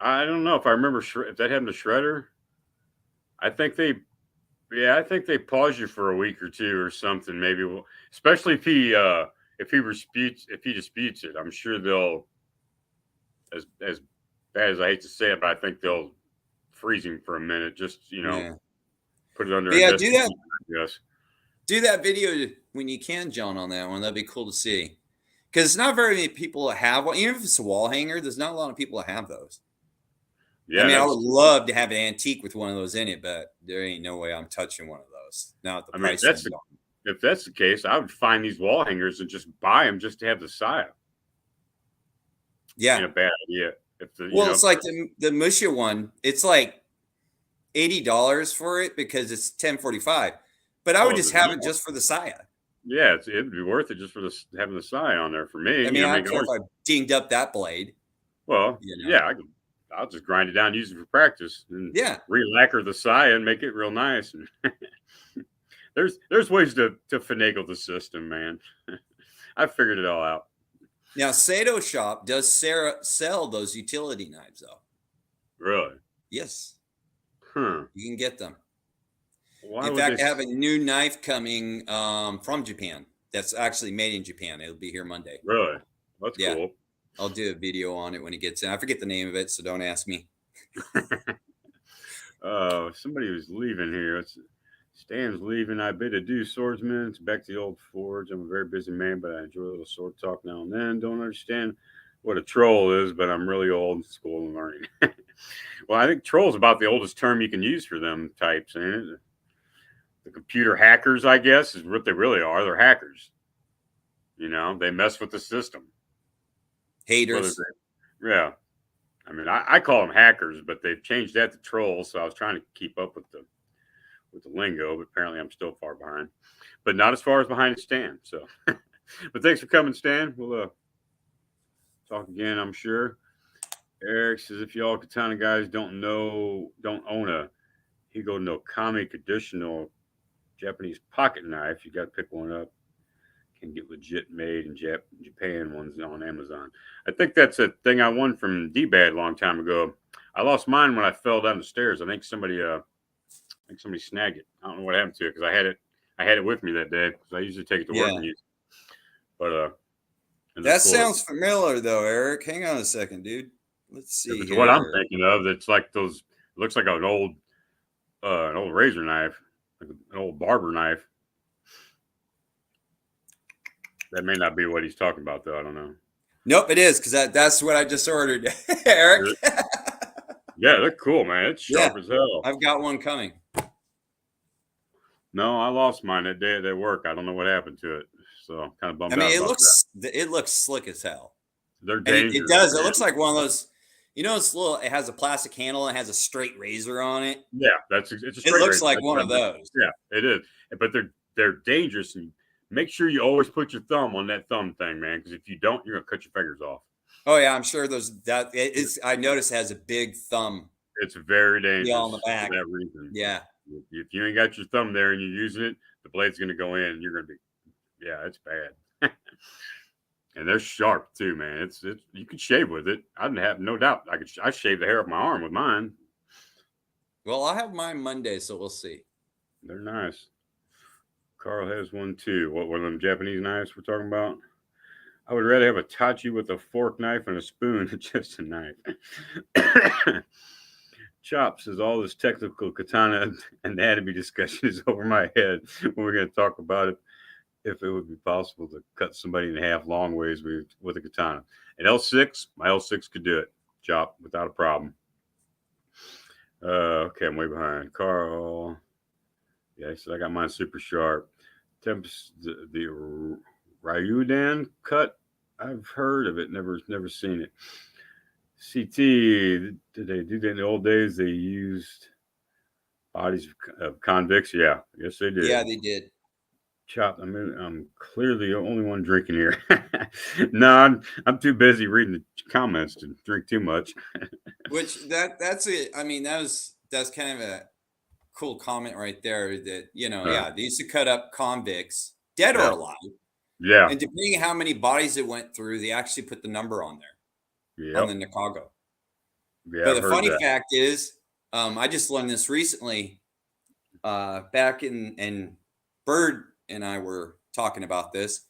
I don't know if I remember if that happened to Shredder. I think they pause you for a week or two or something. Maybe, especially if he disputes it. I'm sure they'll as bad as I hate to say it, but I think they'll freeze him for a minute. Just Yeah. put it under But yeah, investigation. Yes. do that video when you can, John, on that one. That'd be cool to see. Because it's not very many people that have one. Even if it's a wall hanger, there's not a lot of people that have those. Yeah. I mean, I would love to have an antique with one of those in it, but there ain't no way I'm touching one of those. Now at the price. If that's the case, I would find these wall hangers and just buy them just to have the Saya. Yeah. Ain't a bad idea. It's like the Musha one. It's like $80 for it because it's 1045. But I would just have it just for the Saya. Yeah, it'd be worth it just for having the Saya on there for me. I mean, I don't care if I dinged up that blade. Well, yeah, I'll just grind it down, use it for practice, and re-lacquer the Saya and make it real nice. There's ways to finagle the system, man. I figured it all out. Now, Sato Shop does sell those utility knives, though. Really? Yes. You can get them. In fact, I have a new knife coming from Japan. That's actually made in Japan. It'll be here Monday. Really? That's cool. I'll do a video on it when it gets in. I forget the name of it, so don't ask me. Somebody was leaving here. Stan's leaving. I bid adieu, swordsman. It's back to the old forge. I'm a very busy man, but I enjoy a little sword talk now and then. Don't understand what a troll is, but I'm really old in school and learning. Well, I think troll's about the oldest term you can use for them types, ain't it? The computer hackers, I guess, is what they really are. They're hackers. They mess with the system. Haters. Yeah. I mean, I call them hackers, but they've changed that to trolls. So I was trying to keep up with the lingo, but apparently I'm still far behind. But not as far as behind Stan. So, but thanks for coming, Stan. We'll talk again, I'm sure. Eric says, if y'all katana guys don't own a Higo no Kami traditional Japanese pocket knife, you got to pick one up. Can get legit made in Japan ones on Amazon. I think that's a thing I won from D-Bad a long time ago. I lost mine when I fell down the stairs. I think somebody snagged it. I don't know what happened to it because I had it with me that day because I usually take it to work and use it. But that sounds familiar though, Eric. Hang on a second, dude. Let's see. It's what I'm thinking of. It's like those. It looks like an old razor knife, like an old barber knife. That may not be what he's talking about, though. I don't know. Nope, it is because that's what I just ordered, Eric. Yeah, they're cool, man. It's sharp as hell. I've got one coming. No, I lost mine that day at work. I don't know what happened to it, so I'm kind of bummed out. I mean, it looks slick as hell. They're dangerous. It does. It looks like one of those. It's little. It has a plastic handle and it has a straight razor on it. Yeah, it's a straight razor. It looks like one of those. Yeah, it is. But they're dangerous, and make sure you always put your thumb on that thumb thing, man. Because if you don't, you're gonna cut your fingers off. Oh yeah, I'm sure I noticed it has a big thumb. It's very dangerous. On the back. For that reason. Yeah. If you ain't got your thumb there and you're using it, the blade's gonna go in. And you're gonna be, it's bad. And they're sharp too, man. It's you can shave with it. I didn't have no doubt. I shave the hair off my arm with mine. Well, I'll have mine Monday, so we'll see. They're nice. Carl has one too. What, one of them Japanese knives we're talking about? I would rather have a tachi with a fork knife and a spoon than just a knife. Chop says all this technical katana anatomy discussion is over my head when we're going to talk about it. If it would be possible to cut somebody in half long ways with a katana. An L6, my L6 could do it. Chop without a problem. Okay, I'm way behind. Carl. Yeah, he said I got mine super sharp. The Ryudan cut. I've heard of it, never seen it. CT, did they do that in the old days? They used bodies of convicts. Yeah, yes they did. Yeah, they did. Chop. I mean, I'm clearly the only one drinking here. No, I'm too busy reading the comments to drink too much. Which that's it. I mean, that's kind of a cool comment right there. That they used to cut up convicts, dead or alive. Yeah. And depending on how many bodies it went through, they actually put the number on there on the Nakago. Yeah. But the funny fact is, I just learned this recently. Back in Bird and I were talking about this.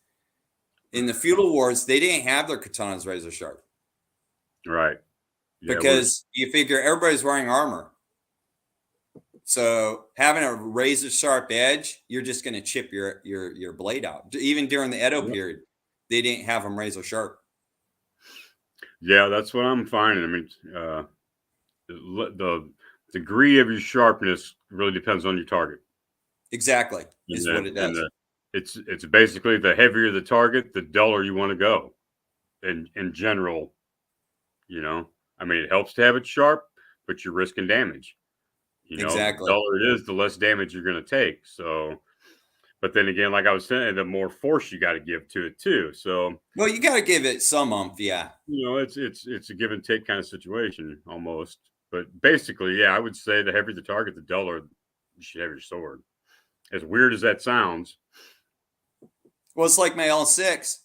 In the feudal wars, they didn't have their katanas razor sharp. Right. Yeah. because you figure everybody's wearing armor. So having a razor sharp edge, you're just going to chip your blade out. Even during the Edo period, they didn't have them razor sharp. Yeah, that's what I'm finding. I mean, the degree of your sharpness really depends on your target. Exactly, is what it does. It's basically the heavier the target, the duller you want to go. In general, I mean, it helps to have it sharp, but you're risking damage. The Exactly. duller it is, the less damage you're going to take. So, but then again, like I was saying, the more force you got to give to it too. So, Well, you got to give it some umph, yeah. it's a give and take kind of situation almost. But basically, yeah, I would say the heavier the target, the duller you should have your sword. As weird as that sounds. Well, it's like my L6.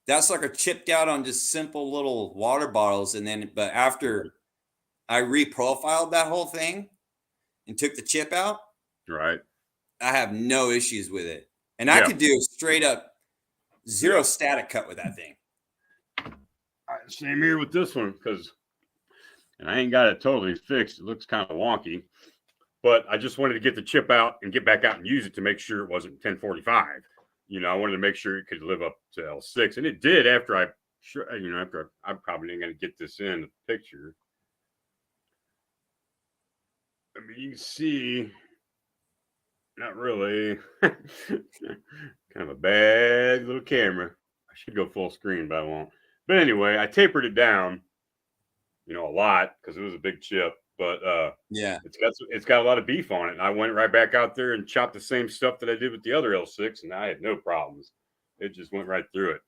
That's like a chipped out on just simple little water bottles. And then, but after I reprofiled that whole thing and took the chip out, Right. I have no issues with it. And I Yeah. could do a straight up zero static cut with that thing. Same here with this one, and I ain't got it totally fixed. It looks kind of wonky, but I just wanted to get the chip out and get back out and use it to make sure it wasn't 1045. I wanted to make sure it could live up to L6, and it did after I'm probably going to get this in the picture. I mean, you can see, not really. Kind of a bad little camera. I should go full screen, but I won't. But anyway, I tapered it down, a lot because it was a big chip. But yeah, it's got a lot of beef on it. And I went right back out there and chopped the same stuff that I did with the other L6, and I had no problems. It just went right through it.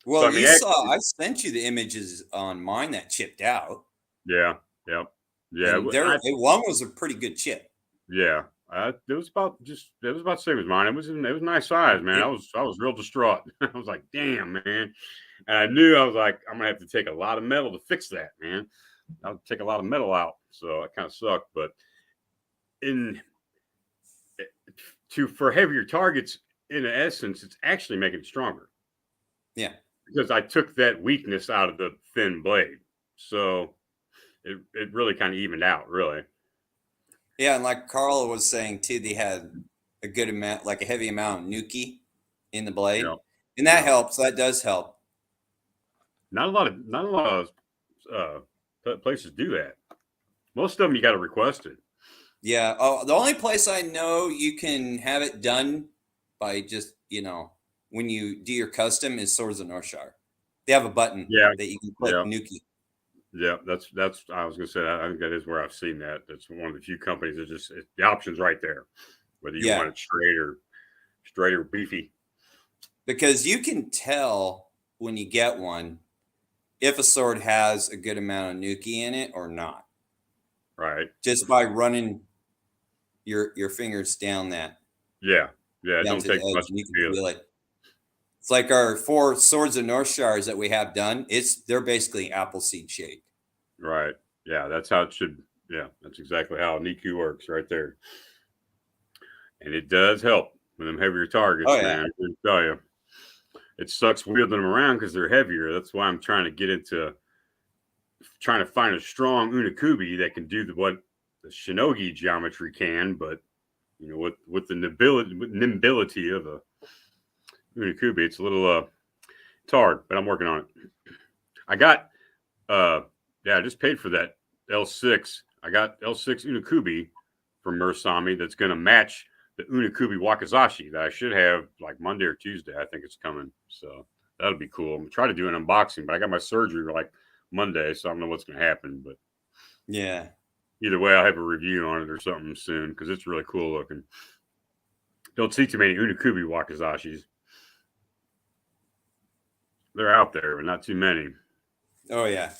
well, So, I mean, I sent you the images on mine that chipped out. Yeah, yeah. And one was a pretty good chip. Yeah. It was about the same as mine. It was nice size, man. I was real distraught. I was like, damn, man. And I knew I was like, I'm gonna have to take a lot of metal to fix that, man. I'll take a lot of metal out. So it kind of sucked. But for heavier targets, in essence, it's actually making it stronger. Yeah. Because I took that weakness out of the thin blade. So it really kind of evened out, really. Yeah, and like Carl was saying too, they had a good amount, like a heavy amount of nuki in the blade, and that helps. That does help. Not a lot of places do that. Most of them you got to request it. Yeah. Oh, the only place I know you can have it done by just when you do your custom is Swords of Northshire. They have a button that you can click nuki. Yeah, that's I was gonna say. I think that is where I've seen that. That's one of the few companies that the option's right there, whether you want it straight or beefy. Because you can tell when you get one if a sword has a good amount of nuki in it or not. Right. Just by running your fingers down that. Yeah. It don't take much to feel it. It's like our 4 Swords of Northshires that we have done. They're basically Appleseed shaped. Right. Yeah, that's how it should. Yeah, that's exactly how Niku works right there. And it does help with them heavier targets, man. I can tell you. It sucks wielding them around because they're heavier. That's why I'm trying to get into trying to find a strong Unakubi that can do what the Shinogi geometry can, but with the nimbility of a Unakubi, it's a little it's hard, but I'm working on it. I got I just paid for that L6. I got L6 Unakubi from Mursami that's going to match the Unakubi Wakizashi that I should have like Monday or Tuesday. I think it's coming. So that'll be cool. I'm going to try to do an unboxing, but I got my surgery like Monday, so I don't know what's going to happen. But yeah, either way, I'll have a review on it or something soon because it's really cool looking. Don't see too many Unakubi Wakizashis. They're out there, but not too many. Oh, yeah.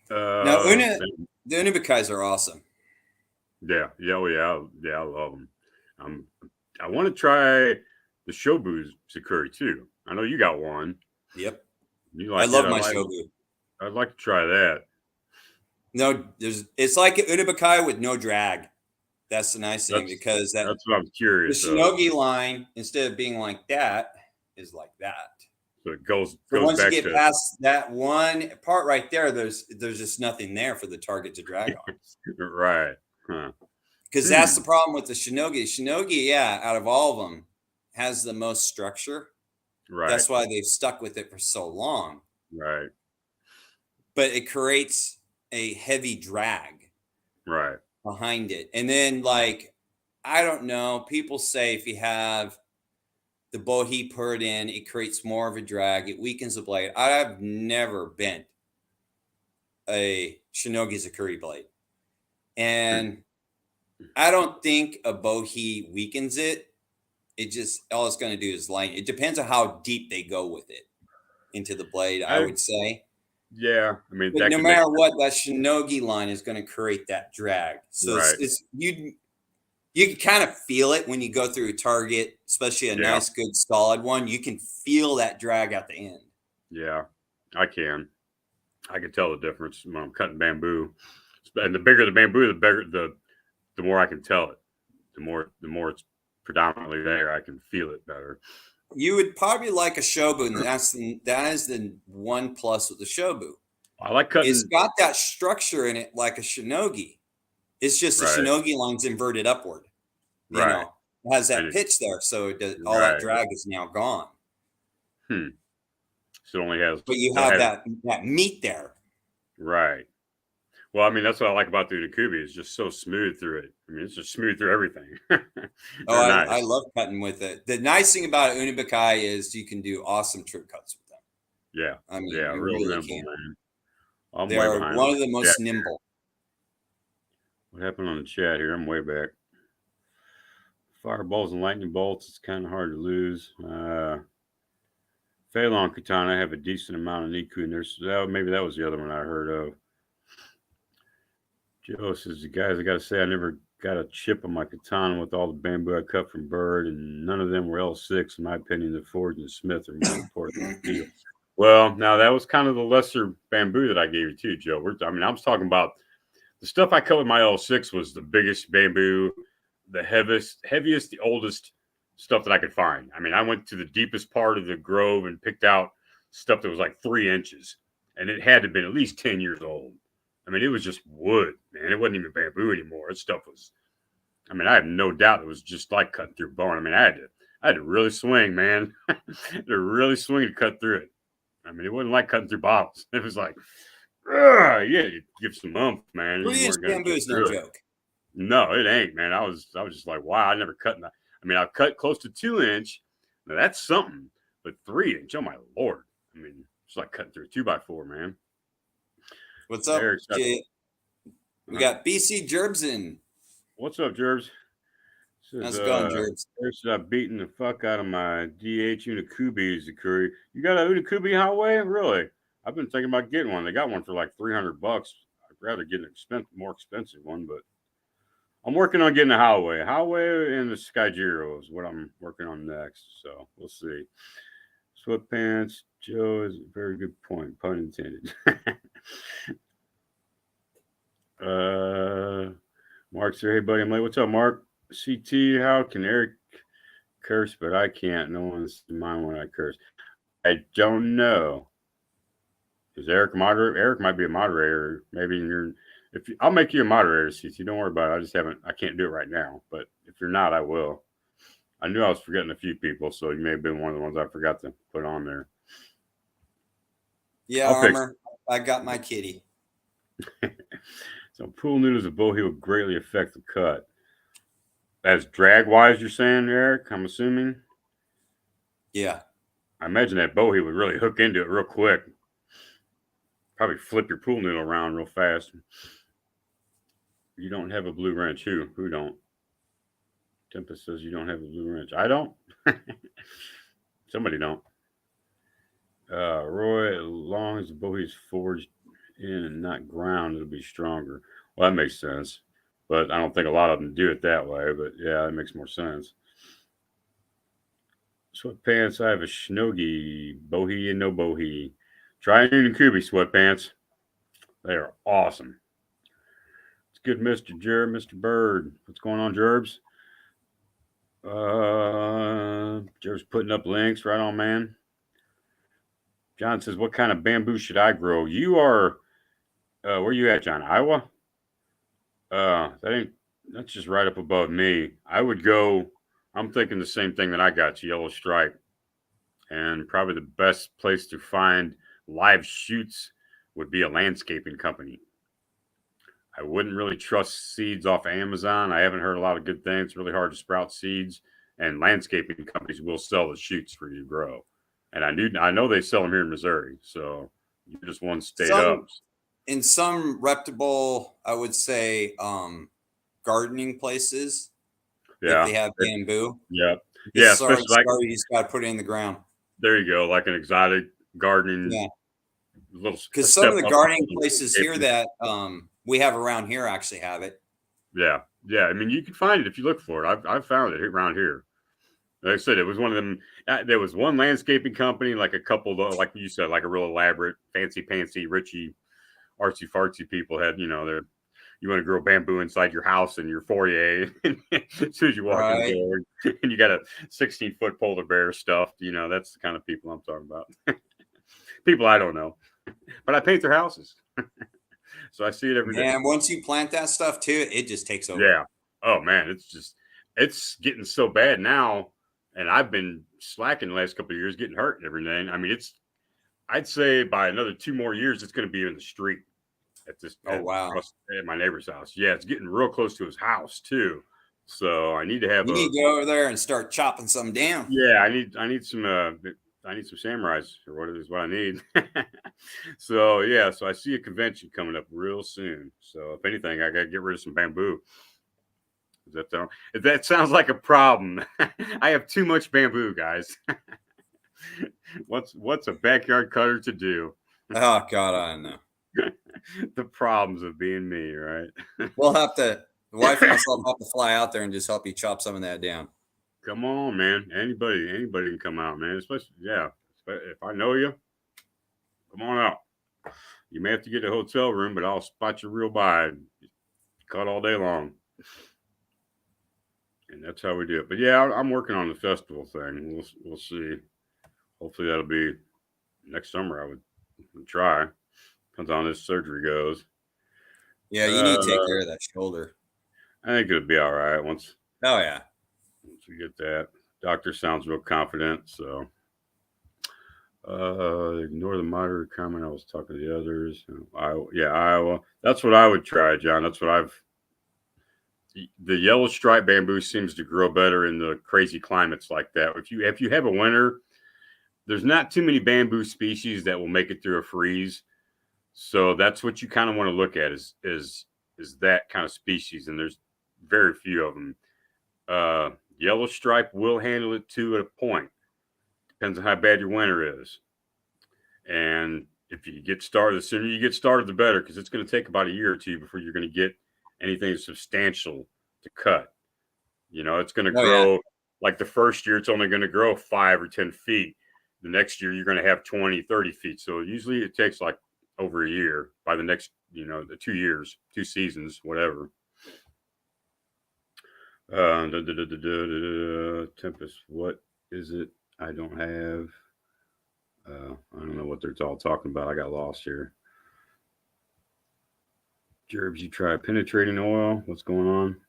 The Unibikais are awesome. Yeah. I love them. I want to try the Shobu Sakuri too. I know you got one. Yep. I love my Shobu. I'd like to try that. No, it's like an Unibikai with no drag. That's the nice thing because that's what I'm curious. The Shinogi line, instead of being like that, is like that. So it goes But once you back get to past that one part right there, there's just nothing there for the target to drag on. right. Huh. Because that's the problem with the Shinogi. Shinogi, yeah, out of all of them, has the most structure. Right. That's why they've stuck with it for so long. Right. But it creates a heavy drag Right. behind it. And then, like, I don't know, people say if you have the bohi poured in, it creates more of a drag, it weakens the blade. I've never bent a Shinogi Zakuri blade. And I don't think a bohi weakens it. It just, all it's going to do is line. It depends on how deep they go with it into the blade, I would say. Yeah. I mean, But that no could matter what, that Shinogi line is going to create that drag. So Right. it's you can kind of feel it when you go through a target, especially a nice, good, solid one. You can feel that drag at the end. Yeah, I can. I can tell the difference when I'm cutting bamboo. And the bigger the bamboo, the bigger the more I can tell it. The more it's predominantly there, I can feel it better. You would probably like a Shobu, and that is the one plus with the Shobu. I like cutting. It's got that structure in it like a Shinogi. It's just the Right. Shinogi line's inverted upward. You Right. know, it has that And pitch there, so all that drag is now gone. So it only has. But you have that meat there. Right. Well, I mean, that's what I like about the Unakubi. It's just so smooth through it. I mean, it's just smooth through everything. Nice. I love cutting with it. The nice thing about Unibakai is you can do awesome trick cuts with them. Yeah. I mean, yeah, you real really nimble, can. man. I'm They way are behind one of the most nimble. What happened on the chat here? I'm way back. Fireballs and lightning bolts. It's kind of hard to lose. Phalon Katana have a decent amount of Niku in there. So maybe that was the other one I heard of. Joe says, guys, I got to say, I never got a chip on my katana with all the bamboo I cut from bird, and none of them were L6. In my opinion, the Ford and the Smith are more important than the steel. Well, now that was kind of the lesser bamboo that I gave you too, Joe. I was talking about the stuff I cut with my L6 was the biggest bamboo, the heaviest, the oldest stuff that I could find. I mean, I went to the deepest part of the grove and picked out stuff that was like 3 inches, and it had to have been at least 10 years old. I mean, it was just wood, man. It wasn't even bamboo anymore. That stuff was, I mean, I have no doubt it was just like cutting through bone. I mean, I had to really swing, man. I had to really swing to cut through it. I mean, it wasn't like cutting through bottles. It was like, yeah, you give some umph, man. 3-inch bamboo is no joke. No, it ain't, man. I was just like, wow, I never cut that. I mean, I've cut close to 2-inch. Now that's something, but 3-inch, oh my Lord. I mean, it's like cutting through a 2x4, man. What's up, Jay? We got BC Jerbson. What's up, Jerbs? How's it going, Jerbs? First, I've beaten the fuck out of my DH Unakubi Zakuri. You got a Unakubi highway? Really? I've been thinking about getting one. They got one for like $300. I'd rather get an more expensive one, but I'm working on getting a highway. Highway and the Skyjiro is what I'm working on next. So we'll see. Sweatpants, Joe is a very good point. Pun intended. Mark said, hey buddy, I'm late. What's up, Mark? CT, how can Eric curse, but I can't? No one's in mind when I curse. I don't know. Is Eric a moderator? Eric might be a moderator. Maybe I'll make you a moderator, CT. Don't worry about it. I can't do it right now. But if you're not, I will. I knew I was forgetting a few people, so you may have been one of the ones I forgot to put on there. Yeah, Armor. I got my kitty. So pool noodles of bohi will greatly affect the cut. As drag wise, you're saying, Eric? I'm assuming. Yeah. I imagine that bohi would really hook into it real quick. Probably flip your pool noodle around real fast. You don't have a blue wrench. Who don't? Tempest says you don't have a blue wrench. I don't. Somebody don't. Roy, as long as the bohi is forged in and not ground, it'll be stronger. Well, that makes sense. But I don't think a lot of them do it that way. But yeah, that makes more sense. Sweatpants, I have a Shinogi, bohi and no bohi. Try Unakubi sweatpants. They are awesome. It's good, Mr. Mr. Bird. What's going on, Jerbs? Jerbs putting up links. Right on, man. John says, "What kind of bamboo should I grow?" You are where you at, John? Iowa? That ain't that's just right up above me. I would go. I'm thinking the same thing that I got, yellow stripe, and probably the best place to find live shoots would be a landscaping company. I wouldn't really trust seeds off Amazon. I haven't heard a lot of good things. It's really hard to sprout seeds, and landscaping companies will sell the shoots for you to grow. And I know they sell them here in Missouri, so you're just one state up. Some in some reputable, I would say, gardening places, if Yeah, they have bamboo, yeah, yeah. it's already Especially like started. You just got to put it in the ground. there you go, like an exotic gardening Yeah, little a because some step of the up. gardening places here that we have around here actually have it. Yeah, yeah. I mean, you can find it if you look for it. I've found it around here. Like I said, it was one of them. There was one landscaping company, like a couple, like you said, like a real elaborate, fancy pantsy, richy, artsy fartsy people had, they're you want to grow bamboo inside your house and your foyer as soon as you walk in the Right. door, and you got a 16-foot polar bear stuffed. That's the kind of people I'm talking about. People I don't know, but I paint their houses, so I see it every day. And once you plant that stuff too, it just takes over. Yeah. Oh man, it's getting so bad now, and I've been slacking the last couple of years, getting hurt and everything. I mean, I'd say by another 2 more years, it's going to be in the street at this. Oh wow! At my neighbor's house. Yeah, it's getting real close to his house too. So I need to have. You need to go over there and start chopping some down. Yeah, I need some. I need some samurais or what is what I need. So yeah, so I see a convention coming up real soon. So if anything, I gotta get rid of some bamboo. That sounds like a problem. I have too much bamboo, guys. What's a backyard cutter to do? Oh God, I know. The problems of being me, right? We'll have to. The wife and myself have to fly out there and just help you chop some of that down. Come on, man. Anybody can come out, man. Especially, yeah. If I know you, come on out. You may have to get a hotel room, but I'll spot you real by. Cut all day long. And that's how we do it. But yeah, I'm working on the festival thing. We'll see. Hopefully that'll be next summer. I would try. Depends on how this surgery goes. Yeah, you need to take care of that shoulder. I think it'll be all right once. Oh yeah. Once we get that. Doctor sounds real confident. So ignore the moderate comment. I was talking to the others. Iowa. That's what I would try, John. That's what the yellow stripe bamboo seems to grow better in the crazy climates like that. If you have a winter, there's not too many bamboo species that will make it through a freeze. So that's what you kind of want to look at is that kind of species, and there's very few of them. Yellow stripe will handle it too at a point. Depends on how bad your winter is. And if you get started, the sooner you get started, the better, because it's going to take about a year or two before you're going to get anything substantial to cut. It's going to grow like the first year, it's only going to grow 5 or 10 feet. The next year, you're going to have 20, 30 feet. So usually it takes like over a year by the next, the 2 years, 2 seasons, whatever. Tempest, what is it? I don't have. I don't know what they're all talking about. I got lost here. Gerbs, you try penetrating oil. What's going on?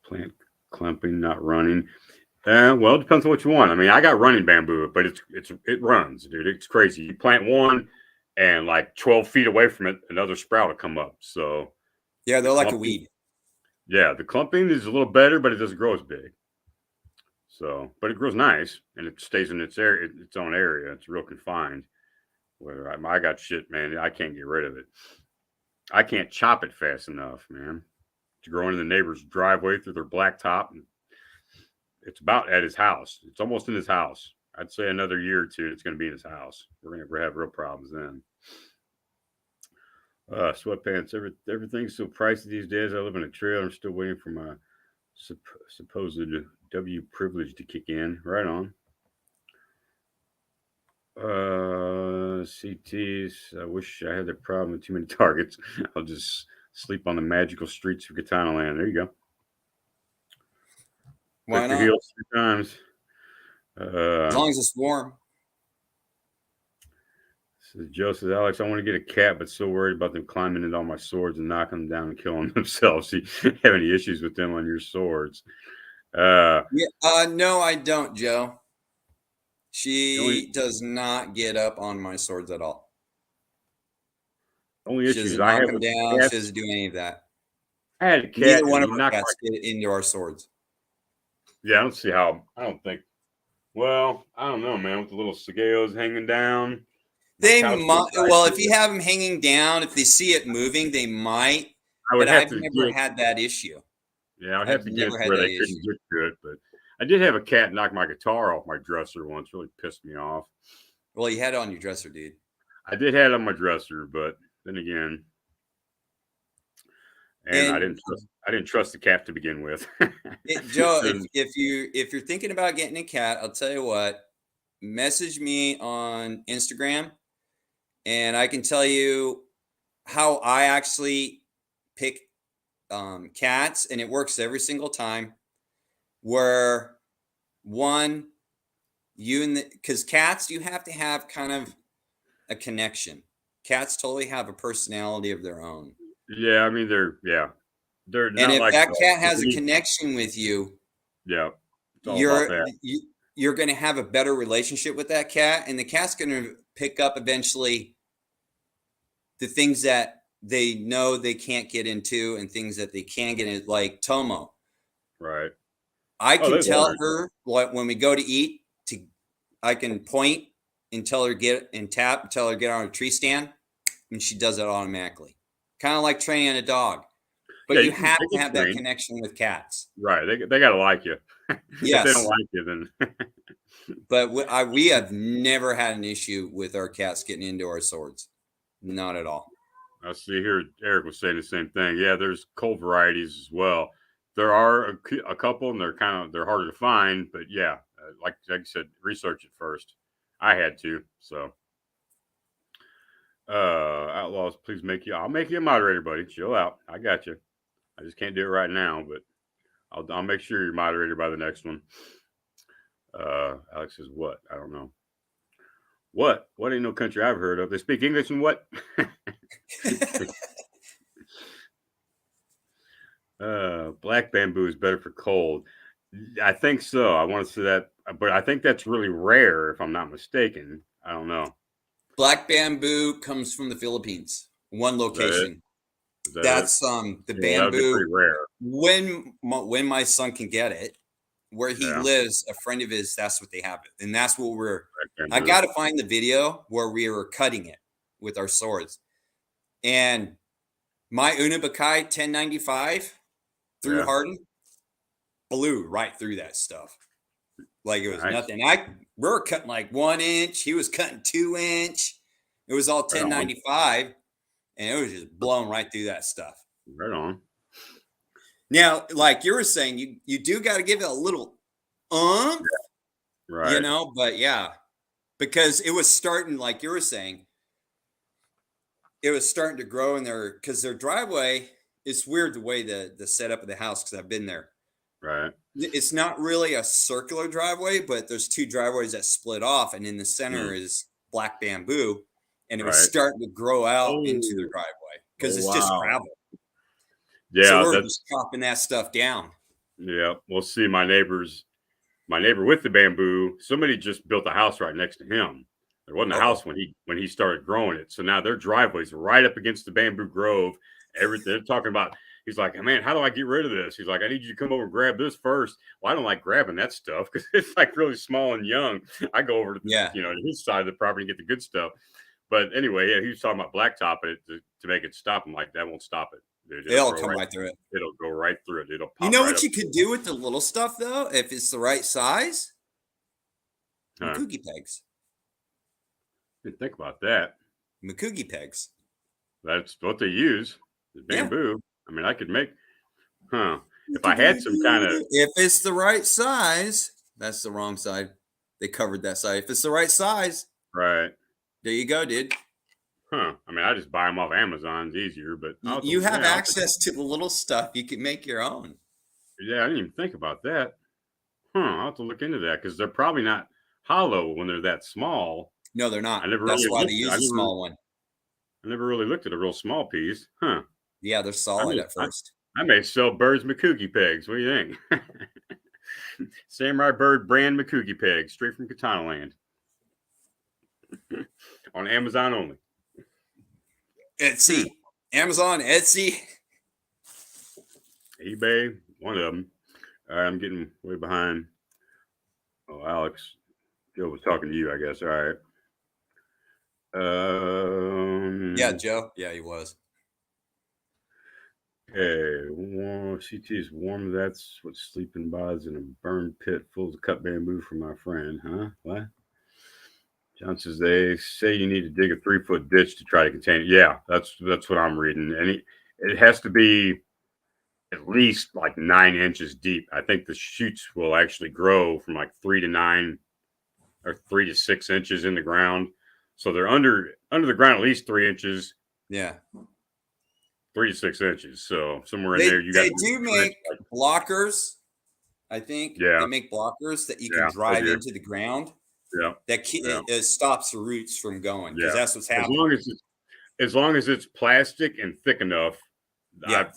Plant clumping, not running. Well, it depends on what you want. I mean, I got running bamboo, but it runs, dude. It's crazy. You plant one, and like 12 feet away from it, another sprout will come up. So yeah, they're like a weed. Yeah, the clumping is a little better, but it doesn't grow as big. So, but it grows nice, and it stays in its area, its own area. It's real confined. Where I got shit, man. I can't get rid of it. I can't chop it fast enough, man. To grow in the neighbor's driveway through their blacktop. It's about at his house. It's almost in his house. I'd say another year or two, it's going to be in his house. We're going to have real problems then. Sweatpants. Everything's so pricey these days. I live in a trailer. I'm still waiting for my supposed W privilege to kick in. Right on. CTs. I wish I had the problem with too many targets. I'll just sleep on the magical streets of Katana Land. There you go. Why not? Heels 3 times. As long as it's warm. Joe says, Alex, I want to get a cat, but so worried about them climbing into all my swords and knocking them down and killing themselves. Do you have any issues with them on your swords? Yeah. No, I don't, Joe. The She does not get up on my swords at all. only She issues doesn't I knock have them with down. cats, She doesn't do any of that. I had a cat Neither and one he of our knocked cats get into our swords. yeah, I don't see how. I don't think. Well, I don't know, man. With the little cigaos hanging down, my They couch might. wouldn't die Well, if through you it. have them hanging down, if they see it moving, they might. I would But have I've to never get. had that issue. Yeah, I'd have I've to get it never to had where that they couldn't issue. get to it. But I did have a cat knock my guitar off my dresser once. Really pissed me off. Well, you had it on your dresser, dude. I did have it on my dresser, but then again, and And I didn't trust the cat to begin with. Joe, So, if you're thinking about getting a cat, I'll tell you what. Message me on Instagram, and I can tell you how I actually pick cats, and it works every single time. Where one, you and the because cats, you have to have kind of a connection. Cats totally have a personality of their own. yeah, I mean they're And not if like that dogs. cat has a connection with you, Yeah, it's all about you're that. you're going to have a better relationship with that cat, and the cat's going to pick up eventually the things that they know they can't get into and things that they can get in, like Tomo. Right. I Oh, can there's tell others. her when we go to eat I can point and tell her get and tap and tell her get on a tree stand, and she does it automatically. Kind of like training a dog. But Yeah, you have they to get have that trained. connection with cats. Right. They got to like you. If they don't Yes. like you, then But we have never had an issue with our cats getting into our swords. Not at all. I see here. Eric was saying the same thing. Yeah, there's cold varieties as well. There are a couple, and they're harder to find. But yeah, like you said, research it first. I had to. So, outlaws, please make you. I'll make you a moderator, buddy. Chill out. I got you. I just can't do it right now, but I'll make sure you're moderator by the next one. Alex says what? I don't know. What? What ain't no country I've heard of? They speak English and what? Black bamboo is better for cold. I think so. I want to say that, but I think that's really rare, if I'm not mistaken. I don't know. Black bamboo comes from the Philippines. One Is that it? location. Is that it? That's the Yeah, that would be bamboo. pretty rare. When my son can get it, where he Yeah, lives, a friend of his, that's what they have it, and that's what black I bamboo. got to find the video where we were cutting it with our swords, and my Unabakai 1095 through Yeah, Harden blew right through that stuff like it was nice. nothing. We were cutting like 1 inch. He was cutting 2 inch. It was all Right on. 1095, and it was just blown right through that stuff. Right on. Now, like you were saying, you do got to give it a little Right. but yeah, because it was starting, like you were saying, it was starting to grow in there because their driveway. It's weird the way the setup of the house, because I've been there. Right. It's not really a circular driveway, but there's two driveways that split off, and in the center Mm. is black bamboo, and it was Right. starting to grow out into Oh. the driveway because Oh, it's just wow. gravel. So Yeah, we're that's just chopping that stuff down. yeah. We'll see. My neighbor with the bamboo. Somebody just built a house right next to him. There wasn't a Uh-oh. house when he started growing it. So now their driveway's right up against the bamboo grove. Everything they're talking about. He's like, man, how do I get rid of this? He's like, I need you to come over and grab this first. Well, I don't like grabbing that stuff because it's like really small and young. I go over to Yeah. to his side of the property and get the good stuff. But anyway, yeah, he was talking about blacktopping it to make it stop. I'm like, that won't stop it. Dude, It'll come right through it. It'll go right through it. It'll pop You know right what up. you could do with the little stuff though, if it's the right size? Huh. Makugi pegs. Didn't think about that. Makugi pegs. That's what they use. The Yeah. bamboo. I mean, I could make, if I had some kind of, If it's the right size, that's the wrong side. They covered that side. If it's the right size, right. there you go, dude. I mean, I just buy them off Amazon. It's easier, but You have access to the little stuff. You can make your own. Yeah, I didn't even think about that. I'll have to look into that because they're probably not hollow when they're that small. No, they're I not. never That's really why they looked. use a small one. I never really looked at a real small piece, huh? Yeah, they're I solid may, at first. I may sell birds Makuki pegs. What do you think? Samurai bird brand Makuki pegs, straight from Katana Land, on Amazon only. Etsy, Amazon, Etsy. eBay, one of them. All right, I'm getting way behind. Oh, Alex, Joe was talking to you, I guess. All right. Yeah, Joe. Yeah, he was. Okay, CT is warm. That's what sleeping bodies in a burned pit full of cut bamboo for my friend, huh? What? John says they say you need to dig a 3-foot ditch to try to contain it. Yeah, that's what I'm reading, and it has to be at least like 9 inches deep. I think the shoots will actually grow from like 3 to 9 or 3 to 6 inches in the ground. So they're under the ground at least 3 inches. Yeah. 3 to 6 inches. So somewhere in They there, you got they to do make blockers. I think yeah, they make blockers that you can yeah, they drive do. into the ground. Yeah, That yeah, it stops the roots from going because yeah. that's what's As happening. long as long as it's plastic and thick enough, Yeah.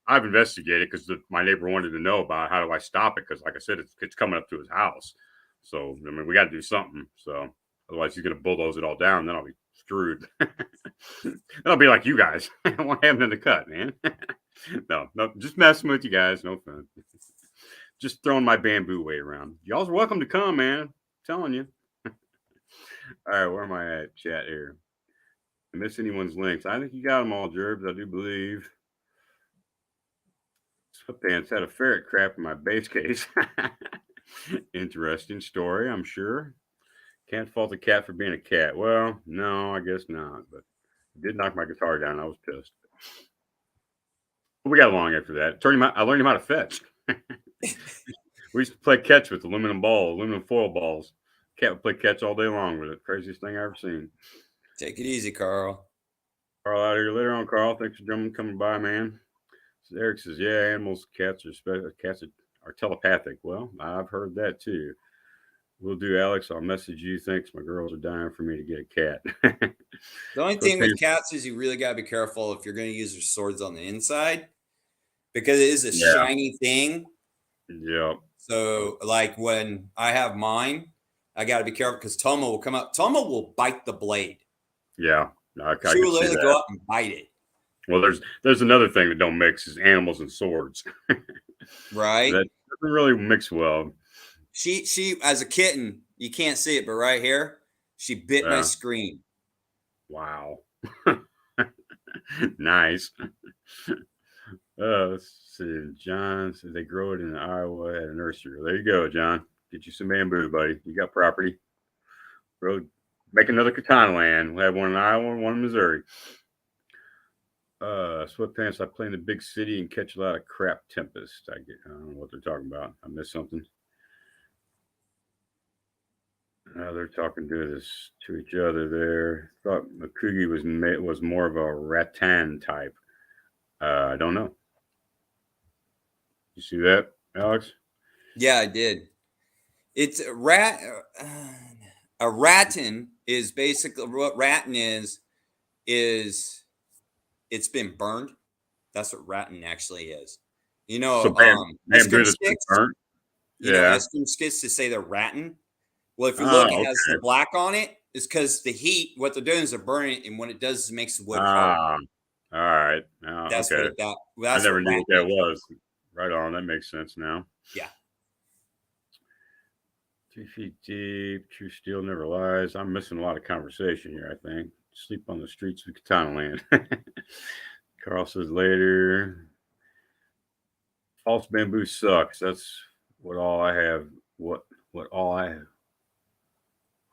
I've investigated because my neighbor wanted to know about how do I stop it because, like I said, it's coming up to his house. So I mean, we got to do something. So otherwise, he's gonna bulldoze it all down. Then I'll be screwed. That'll be like you guys. I won't have nothing to cut, man. No, just messing with you guys. No fun. Just throwing my bamboo weight around. Y'all's welcome to come, man. I'm telling you. All right, where am I at? Chat here. I miss anyone's links. I think you got them all, Jerbs. I do believe. Sweatpants had a ferret crap in my base case. Interesting story, I'm sure. Can't fault a cat for being a cat. Well, no, I guess not. But it did knock my guitar down. I was pissed. But we got along after that. I learned him how to fetch. We used to play catch with aluminum foil balls. Cat would play catch all day long with it. Craziest thing I ever seen. Take it easy, Carl. Carl out here later on, Carl. Thanks for coming by, man. So Eric says, yeah, cats are telepathic. Well, I've heard that too. We'll do, Alex. I'll message you. Thanks. My girls are dying for me to get a cat. The only thing with cats is you really got to be careful if you're going to use their swords on the inside because it is a Yeah. shiny thing. Yeah. So, like when I have mine, I got to be careful because Toma will come up. Toma will bite the blade. Yeah. She will literally go up and bite it. Well, there's another thing that don't mix is animals and swords. Right. That doesn't really mix well. She as a kitten, you can't see it, but right here, she bit my screen. Wow. Nice. Let's see. John says they grow it in Iowa at a nursery. There you go, John. Get you some bamboo, buddy. You got property. Make another Katana Land. We'll have one in Iowa and one in Missouri. Sweatpants. I play in the big city and catch a lot of crap tempest. I don't know what they're talking about. I missed something. They're talking to each other there. Thought Makugi was more of a rattan type. I don't know. You see that, Alex? Yeah, I did. It's a rat. A rattan is basically what rattan is it's been burned. That's what rattan actually is. You know, So bamboo that's been burnt. You know, Eskimo sticks to say they're rattan. Well, if you look, it has the black on it. It's because the heat. What they're doing is they're burning it, and what it does is it makes the wood hard. All right. That's okay. That's I never knew what that is. was. Right on. That makes sense now. Yeah. 2 feet deep. True steel never lies. I'm missing a lot of conversation here, I think. Sleep on the streets of Katana Land. Carl says later. False bamboo sucks. That's what all I have. What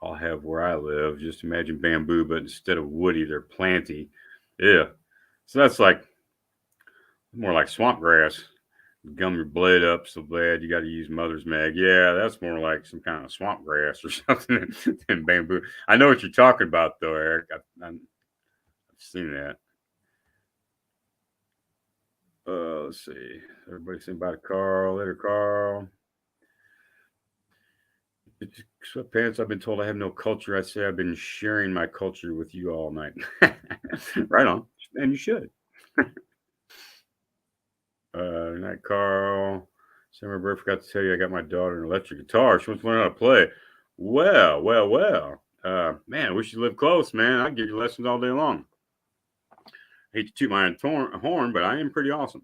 I'll have where I live. Just imagine bamboo, but instead of woody, they're planty. Yeah. So that's like more like swamp grass. Gum your blade up so bad you got to use mother's mag. Yeah, that's more like some kind of swamp grass or something than bamboo. I know what you're talking about, though, Eric. I've seen that. Let's see. Everybody saying bye to Carl. Later, Carl. Sweatpants, I've been told I have no culture. I say I've been sharing my culture with you all night. Right on. And you should. Night, Carl. Summer bird, forgot to tell you I got my daughter an electric guitar. She wants to learn how to play. Well. Man, I wish you lived close, man. I'd give you lessons all day long. Hate to toot my own horn, but I am pretty awesome.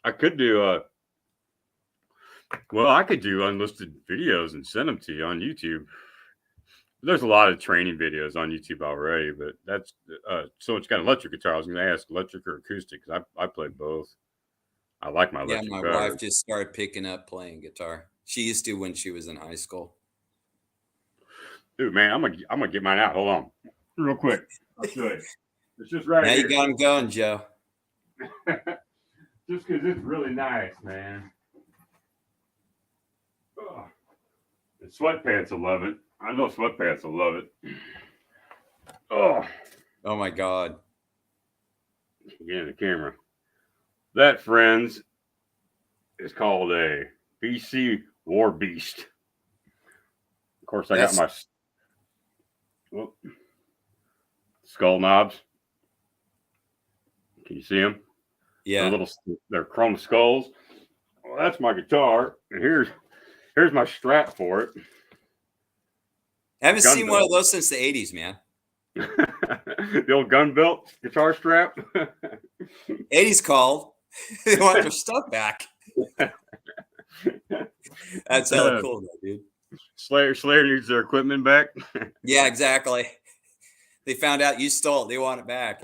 I could do I could do unlisted videos and send them to you on YouTube. There's a lot of training videos on YouTube already, but that's so it's got an electric guitar. I was going to ask electric or acoustic because I play both. I like my Yeah, electric my better. wife just started picking up playing guitar. She used to when she was in high school. Dude, man, I'm gonna get mine out. Hold on, real quick. I'll show you. It's just right Now here. you got them going, Joe. Just because it's really nice, man. Oh, the sweatpants will love it. I know sweatpants will love it. Oh, Oh my God. get in the camera. That, friends, is called a BC War Beast. Of course, I got my skull knobs. Can you see them? Yeah. They're chrome skulls. Well, that's my guitar, and here's my strap for it. I haven't Gun seen belt. one of those since the 80s, man. The old gun belt guitar strap. 80s called. They want their stuff back. That's hella cool, though, dude. Slayer needs their equipment back. Yeah, exactly. They found out you stole it. They want it back.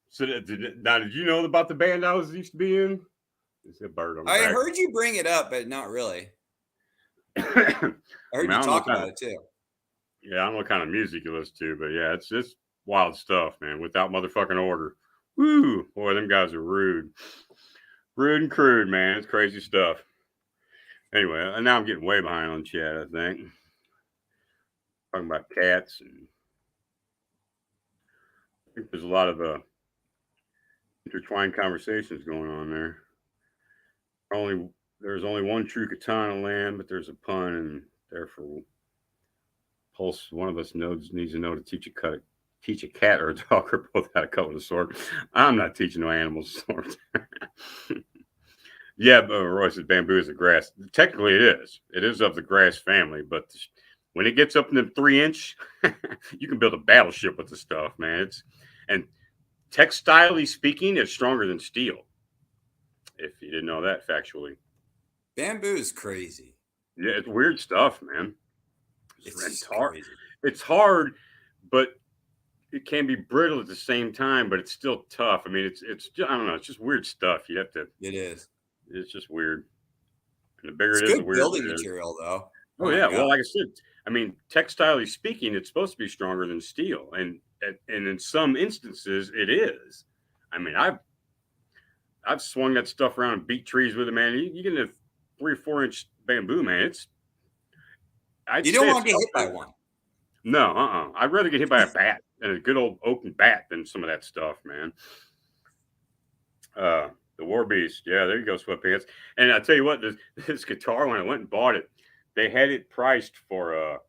So did you know about the band I used to be in? It's a bird on the I back. heard you bring it up, but not really. I heard you talk about it too. Yeah, I don't know what kind of music you listen to, but yeah, it's wild stuff, man. Without motherfucking order. Woo! Boy, them guys are rude. Rude and crude, man. It's crazy stuff. Anyway, and now I'm getting way behind on chat, I think. Talking about cats, and I think there's a lot of intertwined conversations going on there. There's only one true katana land, but there's a pun, and therefore, Pulse, one of us needs to know to teach a cat or a dog or both how to cut with a sword. I'm not teaching no animals swords. Yeah, but Roy says bamboo is a grass. Technically, it is. It is of the grass family, but when it gets up in the 3-inch, you can build a battleship with the stuff, man. And textilely speaking, it's stronger than steel. If you didn't know that factually. Bamboo is crazy. Yeah, it's weird stuff, man. It's hard. crazy. It's hard, but it can be brittle at the same time, but it's still tough. I mean, it's just, I don't know. It's just weird stuff. You have to. It is. It's just weird. And the bigger It's it is, the good weirder building it is. material, though. Oh yeah. Well, like I said, I mean, textilely speaking, it's supposed to be stronger than steel, and in some instances, it is. I mean, I've swung that stuff around and beat trees with it, man. You get a 3 or 4 inch bamboo, man. You don't want to get hit by one. No, I'd rather get hit by a bat and a good old oaken bat than some of that stuff, man. The War Beast, yeah, there you go, sweatpants. And I tell you what, this guitar, when I went and bought it, they had it priced for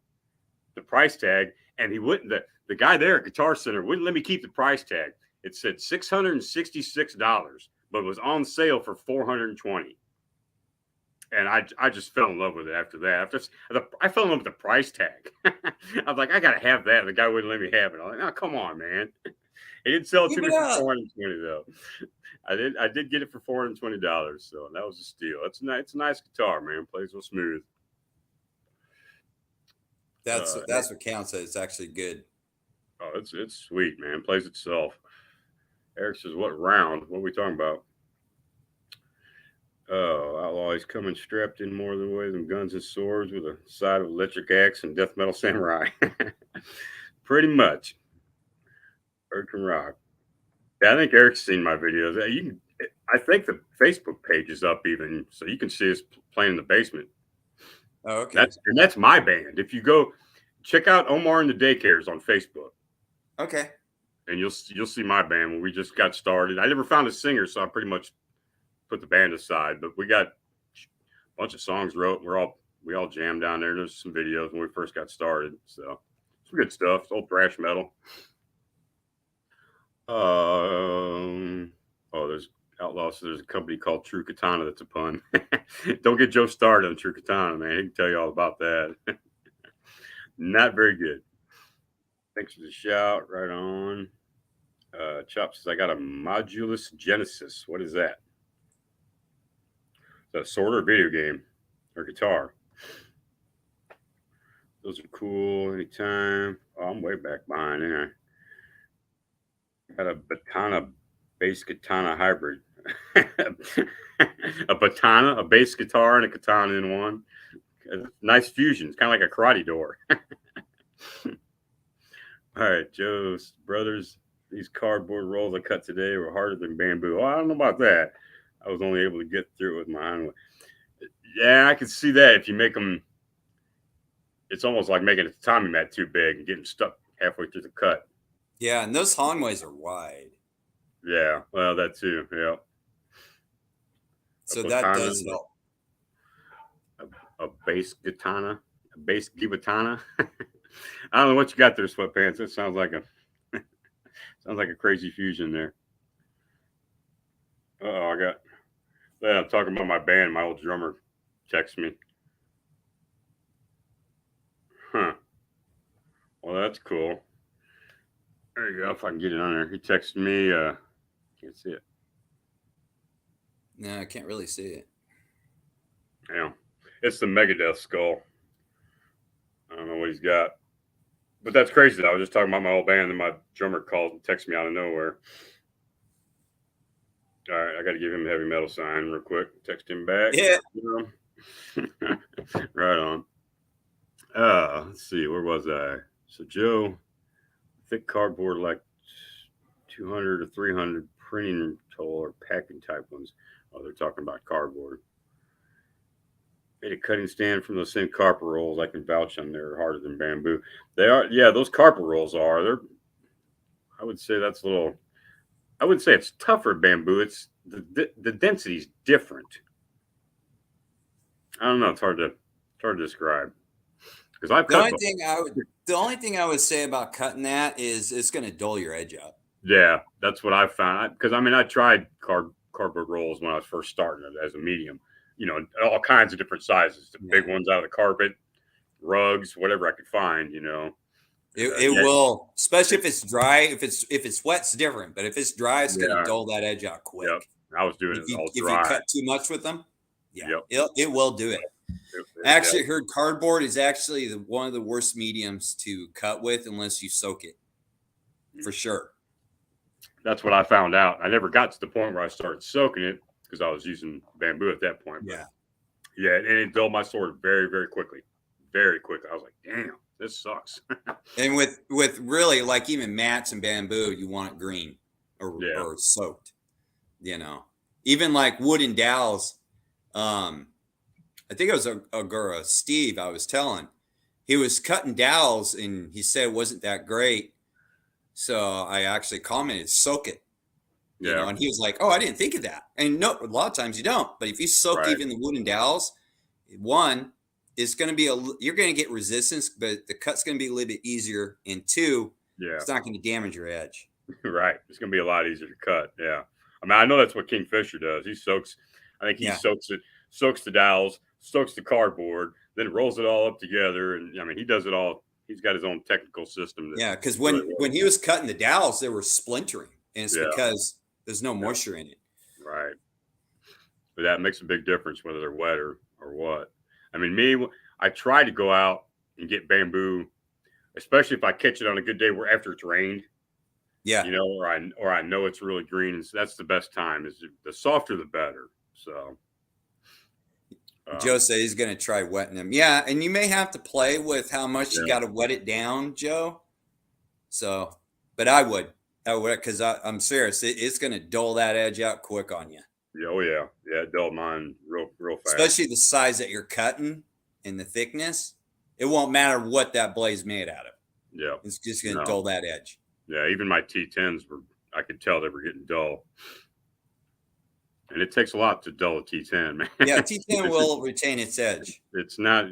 the price tag, and he wouldn't. The guy there at Guitar Center wouldn't let me keep the price tag. It said $666, but it was on sale for $420. And I just fell in love with it after that. I fell in love with the price tag. I was like, I gotta have that. The guy wouldn't let me have it. I was like, oh, come on, man. He didn't sell it to me for $420 though. I did get it for $420, so that was a steal. It's a nice guitar, man. Plays real smooth. That's what counts. It's actually good. Oh, it's sweet, man. Plays itself. Eric says, "What round? What are we talking about?" Oh, outlaw, he's coming strapped in more than way than guns and swords with a side of electric axe and death metal samurai. Pretty much. Eric can rock. Yeah, I think Eric's seen my videos. I think the Facebook page is up even, so you can see us playing in the basement. Oh, okay. That's my band. If you go check out Omar and the Daycares on Facebook. Okay. And you'll see my band when we just got started. I never found a singer, so I pretty much put the band aside. But we got bunch of songs wrote. We all jammed down there. There's some videos when we first got started. So some good stuff. It's old thrash metal. There's Outlaws. So there's a company called True Katana. That's a pun. Don't get Joe started on True Katana, man. He can tell you all about that. Not very good. Thanks for the shout. Right on. Chop says, I got a Modulus Genesis. What is that? Is that a sword or video game or guitar? Those are cool anytime. Oh, I'm way back behind there. Got a Batana bass katana hybrid. A Batana, a bass guitar, and a katana in one. Nice fusion. It's kind of like a karate door. All right, Joe's brothers. These cardboard rolls I cut today were harder than bamboo. Oh, I don't know about that. I was only able to get through it with my hand. Yeah, I can see that if you make them. It's almost like making a tatami mat too big and getting stuck halfway through the cut. Yeah, and those Hanways are wide. Yeah, well, that too. Yeah. So that does help. A bass katana, a bass gibatana. I don't know what you got there, Sweatpants. It sounds like a crazy fusion there. I'm talking about my band. My old drummer texts me. Huh. Well, that's cool. There you go. If I can get it on there. He texted me. Can't see it. No, I can't really see it. Yeah. It's the Megadeth skull. I don't know what he's got. But that's crazy. I was just talking about my old band, and my drummer called and texted me out of nowhere. All right, I got to give him a heavy metal sign real quick. Text him back. Yeah. Right on. Let's see. Where was I? So, Joe, thick cardboard like 200 or 300 printing tool or packing type ones. Oh, they're talking about cardboard. Made a cutting stand from those thin carpet rolls. I can vouch on they're harder than bamboo. They are, yeah, those carpet rolls are. I would say that's a little, I wouldn't say it's tougher bamboo. It's the density's different. I don't know. It's hard to describe. Because I've cut the only thing I would say about cutting that is it's going to dull your edge up. Yeah, that's what I found. Because I tried cardboard rolls when I was first starting it as a medium. You know, all kinds of different sizes. The big ones out of the carpet, rugs, whatever I could find. You know, it will, especially if it's dry. If it's wet, it's different. But if it's dry, it's going to dull that edge out quick. Yep. I was doing it all dry. If you cut too much with them, it will do it. I actually heard cardboard is actually one of the worst mediums to cut with unless you soak it, for sure. That's what I found out. I never got to the point where I started soaking it because I was using bamboo at that point. Yeah. Yeah, and it dulled my sword very, very quickly. Very quickly. I was like, damn, this sucks. And with really, like, even mats and bamboo, you want it green or soaked, you know. Even like wooden dowels, I think it was a Steve I was telling. He was cutting dowels, and he said it wasn't that great. So I actually commented, soak it. You know, and he was like, "Oh, I didn't think of that." And no, a lot of times you don't. But if you soak even the wooden dowels, one, it's going to be you're going to get resistance, but the cut's going to be a little bit easier. And two, it's not going to damage your edge. Right, it's going to be a lot easier to cut. Yeah, I know that's what Kingfisher does. He soaks. I think he soaks the dowels, soaks the cardboard, then rolls it all up together. And he does it all. He's got his own technical system. Because when he was cutting the dowels, they were splintering, and it's because there's no moisture in it. Right. But that makes a big difference whether they're wet or what. I try to go out and get bamboo, especially if I catch it on a good day where after it's rained. Yeah. You know, or I know it's really green. And so that's the best time. Is the softer the better. So Joe said he's going to try wetting them. Yeah, and you may have to play with how much you got to wet it down, Joe. So, but I would because I'm serious. It's going to dull that edge out quick on you. Yeah, oh yeah, it dulled mine real fast. Especially the size that you're cutting and the thickness. It won't matter what that blade's made out of. Yeah, it's just going to dull that edge. Yeah, even my T10s I could tell they were getting dull. And it takes a lot to dull a T10, man. Yeah, T10 will retain its edge. It's not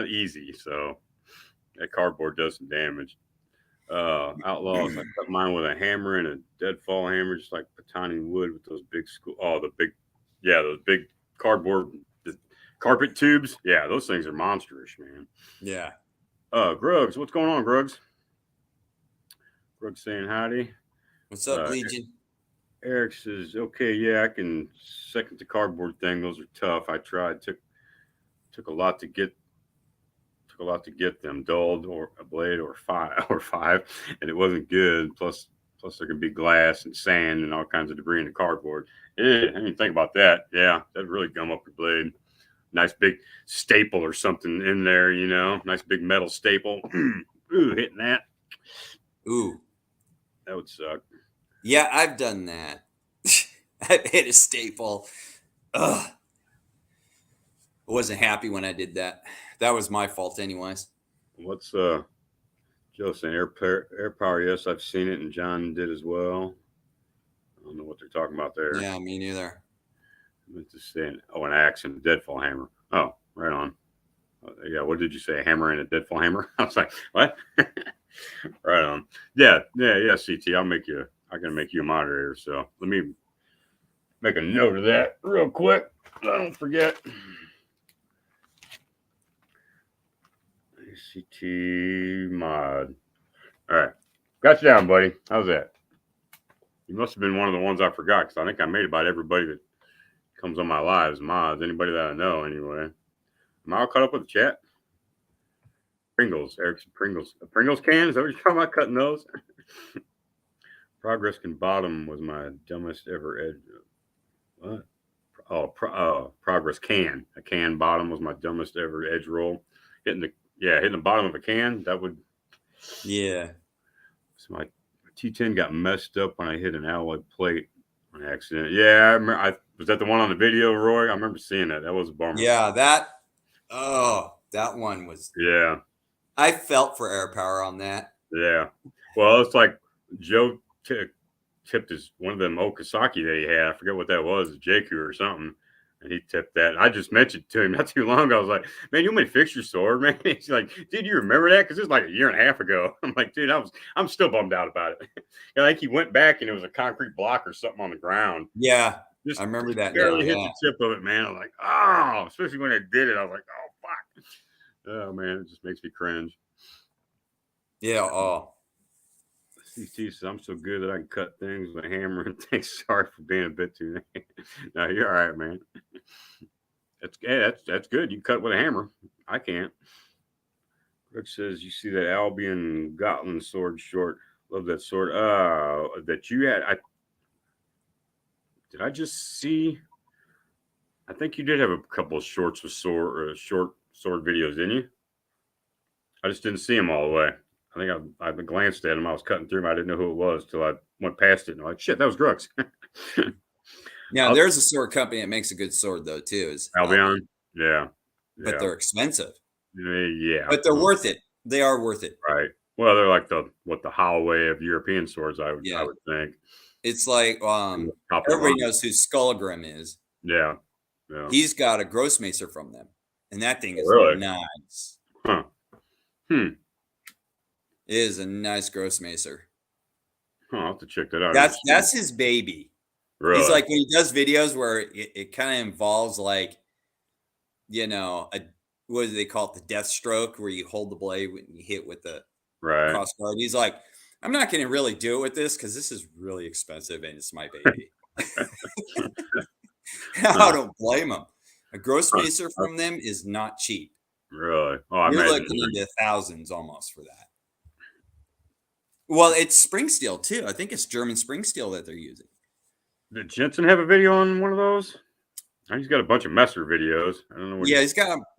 easy. So that cardboard does some damage. Outlaws, I cut mine with a hammer and a deadfall hammer, just like pataning wood with those big those big cardboard carpet tubes. Yeah, those things are monstrous, man. Yeah. Grugs, what's going on, Grugs? Grugs saying howdy. What's up, Legion? Eric says, okay, yeah, I can second the cardboard thing. Those are tough. I tried. Took a lot to get them dulled, or a blade or five, and it wasn't good. Plus there can be glass and sand and all kinds of debris in the cardboard. I didn't think about that. Yeah, that'd really gum up your blade. Nice big staple or something in there, nice big metal staple. Ooh, hitting that. Ooh, that would suck. Yeah, I've done that. I've hit a staple. Ugh. I wasn't happy when I did that. That was my fault anyways. What's Joe saying? Air power, yes, I've seen it, and John did as well. I don't know what they're talking about there. Yeah, me neither. I meant to say, an axe and a deadfall hammer. Oh, right on. Yeah, what did you say? A hammer and a deadfall hammer? I was like, what? Right on. Yeah, CT, I'm gonna make you a moderator, so let me make a note of that real quick. Don't forget. CT mod. All right. Got you down, buddy. How's that? You must have been one of the ones I forgot, because I think I made about everybody that comes on my lives mods. Anybody that I know, anyway. Am I all caught up with the chat? Pringles. Eric's Pringles. A Pringles can? Is that what you're talking about? Cutting those? Progress can bottom was my dumbest ever edge. What? Oh, progress can. A can bottom was my dumbest ever edge roll. Hitting the bottom of a can, that would. Yeah. So my T10 got messed up when I hit an alloy plate on accident. Yeah, I remember. Was that the one on the video, Roy? I remember seeing that. That was a bummer. Yeah, that one was. Yeah. I felt for air power on that. Yeah. Well, it's like Joe tipped one of them Okazaki that he had. I forget what that was, a JQ or something. And he tipped that. I just mentioned to him not too long ago. I was like, man, you want me to fix your sword, man? He's like, dude, you remember that? Because it was like a year and a half ago. I'm like, dude, I'm still bummed out about it. I think he went back and it was a concrete block or something on the ground. Yeah. Just I remember that. Barely hit the tip of it, man. I was like, oh, especially when I did it. I was like, oh, fuck. Oh, man, it just makes me cringe. Yeah. Oh. CT says, I'm so good that I can cut things with a hammer and things. Sorry for being a bit too. No, you're all right, man. That's good. You cut with a hammer. I can't. Rick says, you see that Albion Gotland sword short. Love that sword. That you had. Did I just see? I think you did have a couple of short sword videos, didn't you? I just didn't see them all the way. I think I glanced at him. I was cutting through him. I didn't know who it was till I went past it. And I'm like, shit, that was Grux. Now, there's a sword company that makes a good sword, though, too. Is Albion. Yeah. But they're expensive. Yeah. But they're worth it. They are worth it. Right. Well, they're like the Holloway of European swords, I would think. It's like everybody knows who Skullgrim is. Yeah. He's got a Grossmacer from them. And that thing is nice. Huh. It is a nice Grossmacer. I'll have to check that out. That's his baby. Really? He's like, when he does videos where it kind of involves like, what do they call it? The death stroke, where you hold the blade when you hit with the crossguard. He's like, I'm not going to really do it with this because this is really expensive and it's my baby. I don't blame him. A Grossmacer from them is not cheap. Really? Oh, you're looking into thousands almost for that. Well, it's spring steel too. I think it's German spring steel that they're using. Did Jensen have a video on one of those? He's got a bunch of Messer videos. I don't know.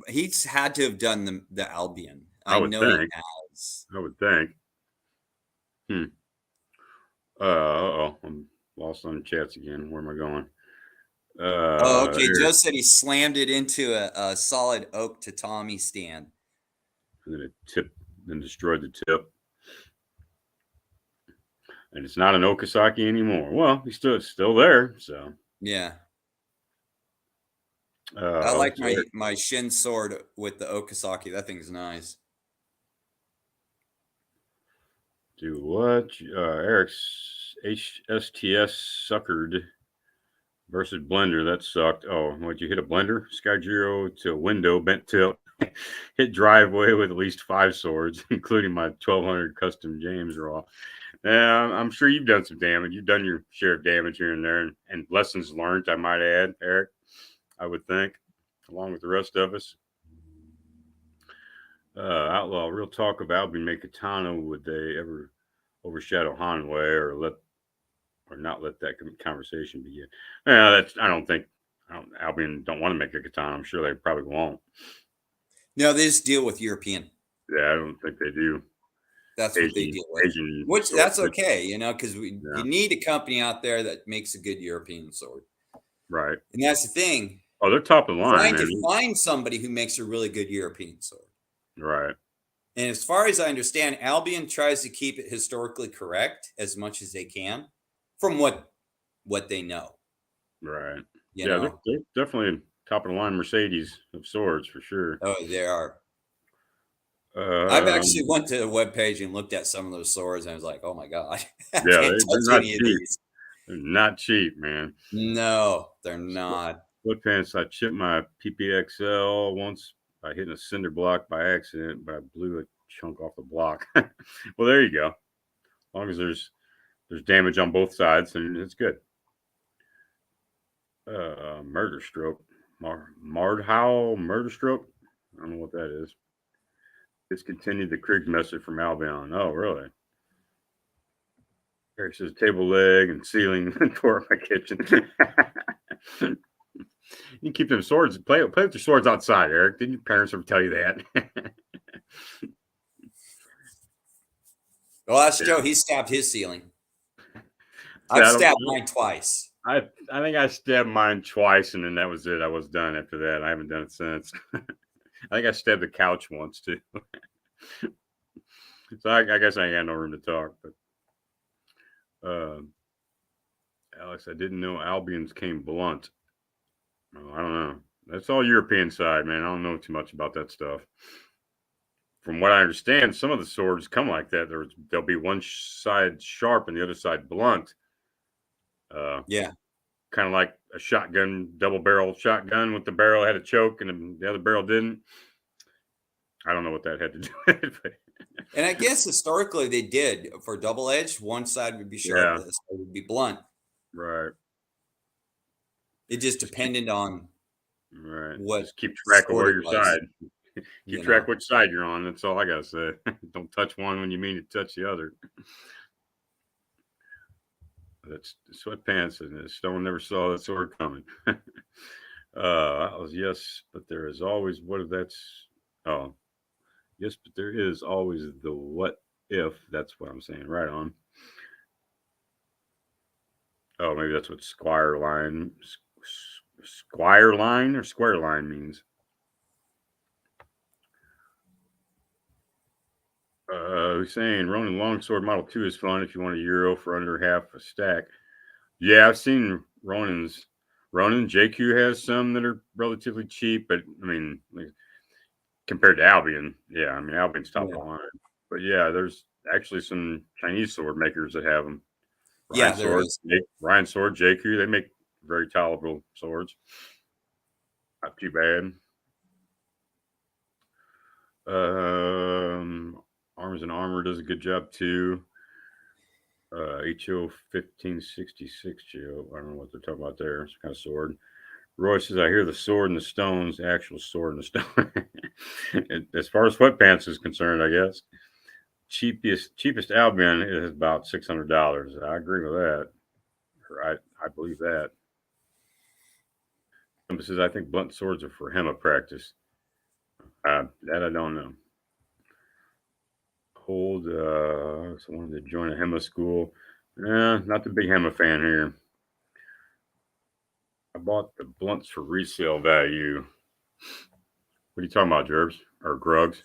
He's had to have done the Albion. I would think. He has. I would think. I'm lost on the chats again. Where am I going? Okay. Joe said he slammed it into a solid oak tatami stand. And then destroyed the tip. And it's not an Okazaki anymore. Well, he's still there. So yeah. I like Let's see. my Shin sword with the Okasaki. That thing's nice. Do what? Eric's HSTS suckered versus Blender. That sucked. Oh, what, you hit a Blender? Skyjiro to window, bent tilt. Hit driveway with at least 5 swords, including my 1200 custom James raw. I'm sure you've done some damage. You've done your share of damage here and there, and lessons learned, I might add, Eric, I would think, along with the rest of us. Outlaw, real talk of Albion make Katana. Would they ever overshadow Hanwei or not let that conversation begin? Yeah, that's. I don't think. Albion don't want to make a Katana. I'm sure they probably won't. No, they just deal with European. Yeah, I don't think they do. That's what they deal with. Which that's okay, because you need a company out there that makes a good European sword. Right. And that's the thing. Oh, they're top of the line. Trying to find somebody who makes a really good European sword. Right. And as far as I understand, Albion tries to keep it historically correct as much as they can from what they know. Right. They're definitely top of the line Mercedes of swords for sure. Oh, they are. I've actually went to a webpage and looked at some of those swords, and I was like, "Oh my god!" Yeah, they're not cheap. They're not cheap, man. No, they're not. Foot pants. I chipped my PPXL once by hitting a cinder block by accident, but I blew a chunk off the block. Well, there you go. As long as there's damage on both sides, then it's good. Murder stroke. Mardhow murder stroke. I don't know what that is. Discontinued the Krieg message from Albion. Oh, really? Eric says table leg and ceiling tore up my kitchen. You keep them swords. Play with your swords outside, Eric. Didn't your parents ever tell you that? Well, that's Joe. He stabbed his ceiling. I've stabbed mine twice. I think I stabbed mine twice, and then that was it. I was done after that. I haven't done it since. I think I stabbed the couch once too. So I guess I ain't got no room to talk. But Alex, I didn't know Albions came blunt. Oh, I don't know. That's all European side, man. I don't know too much about that stuff. From what I understand, some of the swords come like that. There'll be one side sharp and the other side blunt. Yeah. Kind of like a shotgun, double barrel shotgun with the barrel had a choke and the other barrel didn't. I don't know what that had to do with it. But. And I guess historically they did. For double edged, one side would be sharp, the other side would be blunt. Right. It just depended on what. Just keep track of where your side. Keep track which side you're on. That's all I gotta say. Don't touch one when you mean to touch the other. That's sweatpants, and Stone never saw that sword coming. Yes, but there is always what if that's. Oh, yes, but there is always the what if. That's what I'm saying. Right on. Oh, maybe that's what square line or square line means. Saying Ronin Longsword Model 2 is fun if you want a Euro for under half a stack. Yeah, I've seen Ronin. JQ has some that are relatively cheap, but I mean, compared to Albion, yeah, I mean, Albion's top of the line. But yeah, there's actually some Chinese sword makers that have them. Ryan Sword, JQ, they make very tolerable swords. Not too bad. Arms and Armor does a good job too. HO 1566 Joe. I don't know what they're talking about there. It's kind of sword. Roy says, I hear the sword and the stones, the actual sword and the stone. As far as sweatpants is concerned, I guess. Cheapest Albion is about $600. I agree with that. I believe that. Somebody says, I think blunt swords are for HEMA practice. That I don't know. Someone to join a HEMA school. Not the big HEMA fan here. I bought the blunts for resale value. What are you talking about, Jerbs? Or Grugs?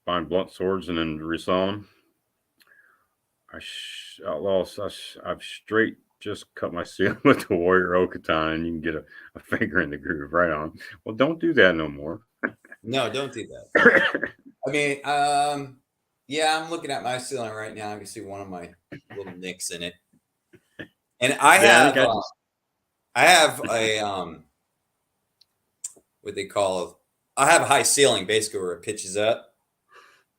Buying blunt swords and then reselling them? I've straight just cut my ceiling with the Warrior Oak katana, and you can get a finger in the groove right on. Well, don't do that no more. No, don't do that. I mean, yeah, I'm looking at my ceiling right now. I can see one of my little nicks in it, and I Yeah, have, I have a what they call, I have a high ceiling, basically where it pitches up,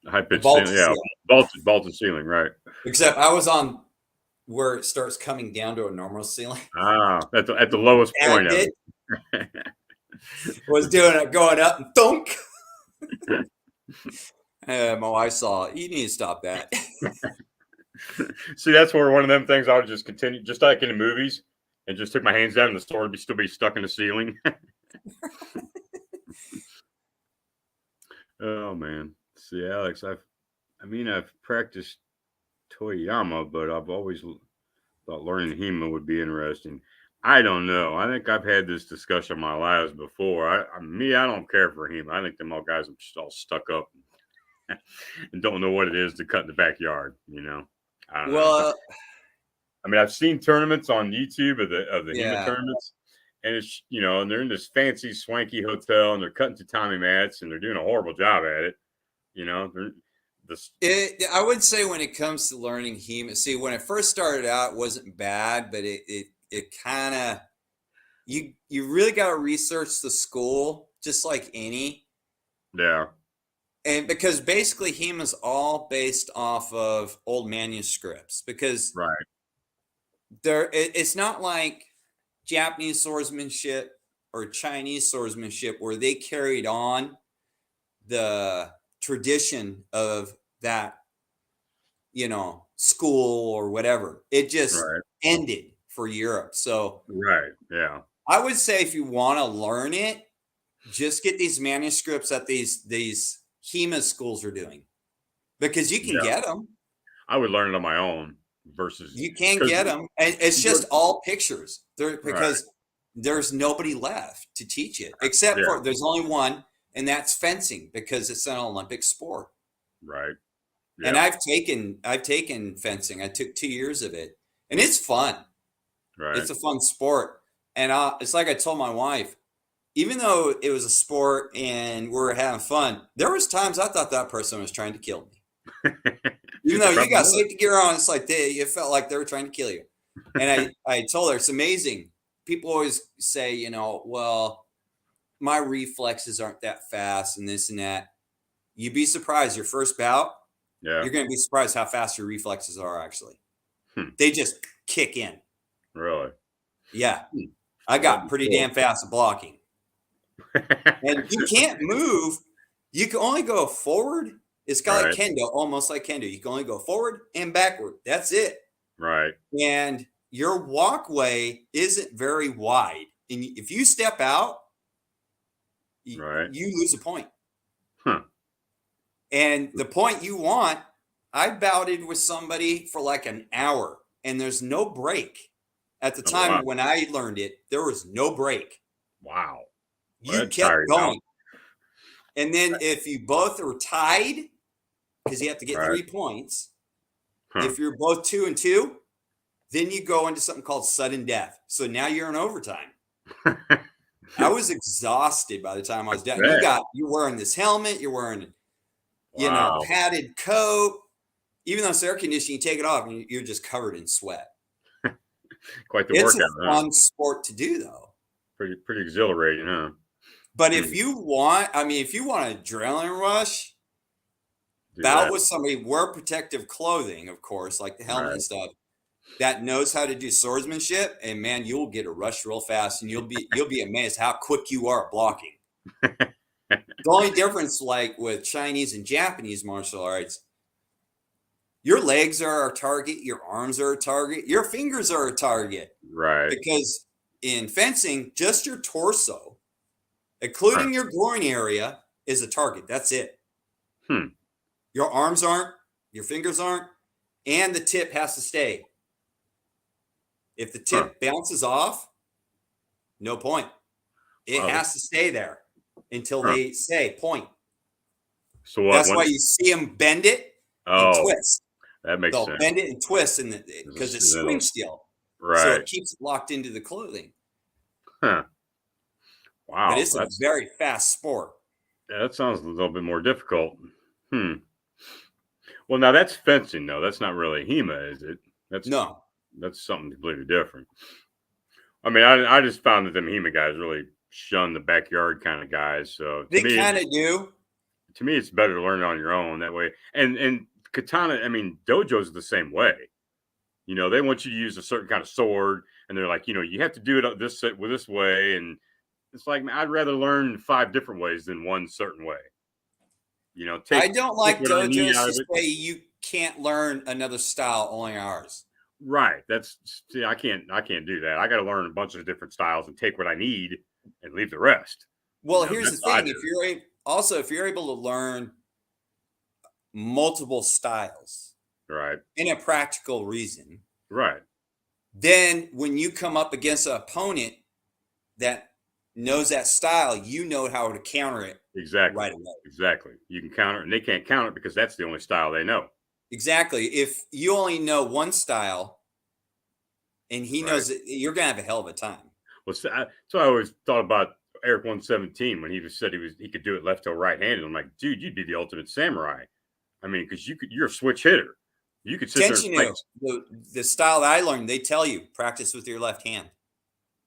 high a pitched vaulted ceiling. Yeah, ceiling. vaulted ceiling, right? Except I was on where it starts coming down to a normal ceiling. Ah, at the lowest point of It it. was doing it, going up and thunk. My wife saw it. You need to stop that. See, that's where one of them things I would just continue, just like in the movies, and just took my hands down, and the sword would still be stuck in the ceiling. Oh man, see, Alex, I've practiced Toyama, but I've always thought learning Hema would be interesting. I don't know. I think I've had this discussion in my lives before. I don't care for Hema. I think them all guys are just all stuck up and don't know what it is to cut in the backyard. I don't know. Well, I mean, I've seen tournaments on YouTube of the HEMA yeah. tournaments, and it's and they're in this fancy, swanky hotel, and they're cutting tatami mats, and they're doing a horrible job at it. I would say when it comes to learning Hema, see, when it first started out, it wasn't bad, but it kind of, you really got to research the school, just like any. Yeah. And because basically Hema is all based off of old manuscripts, because Right. It's not like Japanese swordsmanship or Chinese swordsmanship where they carried on the tradition of that, school or whatever. It just ended for Europe. So right, yeah, I would say if you want to learn it, just get these manuscripts that these HEMA schools are doing, because you can get them. I would learn it on my own versus you can get them, and it's just all pictures there, because there's nobody left to teach it except for there's only one, and that's fencing, because it's an Olympic sport. Right. Yeah. And I've taken fencing. I took 2 years of it, and it's fun. Right. It's a fun sport. And it's like I told my wife, even though it was a sport and we're having fun, there was times I thought that person was trying to kill me. Even though you got safety gear on, it's like it felt like they were trying to kill you. And I told her, it's amazing. People always say, well, my reflexes aren't that fast and this and that. You'd be surprised your first bout. Yeah. You're going to be surprised how fast your reflexes are, actually. They just kick in. Really? Yeah. I got pretty damn fast at blocking. And you can't move. You can only go forward. It's kind of like kendo, almost like kendo. You can only go forward and backward. That's it. Right. And your walkway isn't very wide. And if you step out, you lose a point. Huh. And the point you want, I bouted with somebody for like an hour, and there's no break. At the time when I learned it, there was no break. Wow. You kept going. And then if you both are tied, because you have to get 3 points, if you're both 2-2, then you go into something called sudden death. So now you're in overtime. I was exhausted by the time I was done. You're wearing this helmet, you're wearing, padded coat. Even though it's air conditioning, you take it off and you're just covered in sweat. Quite the workout. It's a fun sport to do, though. Pretty exhilarating, huh? But if you want an adrenaline rush, bout with somebody, wear protective clothing, of course, like the helmet and stuff, that knows how to do swordsmanship, and man, you'll get a rush real fast, and you'll be amazed how quick you are at blocking. The only difference, like with Chinese and Japanese martial arts, your legs are a target, your arms are a target, your fingers are a target. Right. Because in fencing, just your torso, including your groin area, is a target. That's it. Your arms aren't, your fingers aren't, and the tip has to stay. If the tip bounces off, no point. It has to stay there until they say point. So that's why you see them bend it and twist. That makes sense. They'll bend it and twist because it's swing steel. So Right. it keeps it locked into the clothing. Huh. But Wow. it's a very fast sport. That sounds a little bit more difficult. Well, now that's fencing, though. That's not really HEMA, is it? No. That's something completely different. I mean, I just found that them HEMA guys really shun the backyard kind of guys. So They kind of do. to me, it's better to learn it on your own that way. And katana, I mean, dojos the same way. You know, they want you to use a certain kind of sword, and they're like, you know, you have to do it this way, and it's like I'd rather learn 5 different ways than one certain way. You know, I take don't like what I need dojos out to of it. say you can't learn another style, only ours. Right. See, I can't do that. I got to learn a bunch of different styles and take what I need and leave the rest. Well, You know, here's the that's what I thing: do. if you're able to learn multiple styles Right. in a practical reason, Right. then when you come up against an opponent that knows that style, you know how to counter it Exactly. right away. Exactly. You can counter it, and they can't counter it because that's the only style they know. Exactly. If you only know one style and he Right. knows it, you're gonna have a hell of a time. Well, so I always thought about Eric 117 when he said he could do it left to right handed. I'm like, dude, you'd be the ultimate samurai. I mean, because you're a switch hitter. You could sit there and fight. The style that I learned, they tell you practice with your left hand.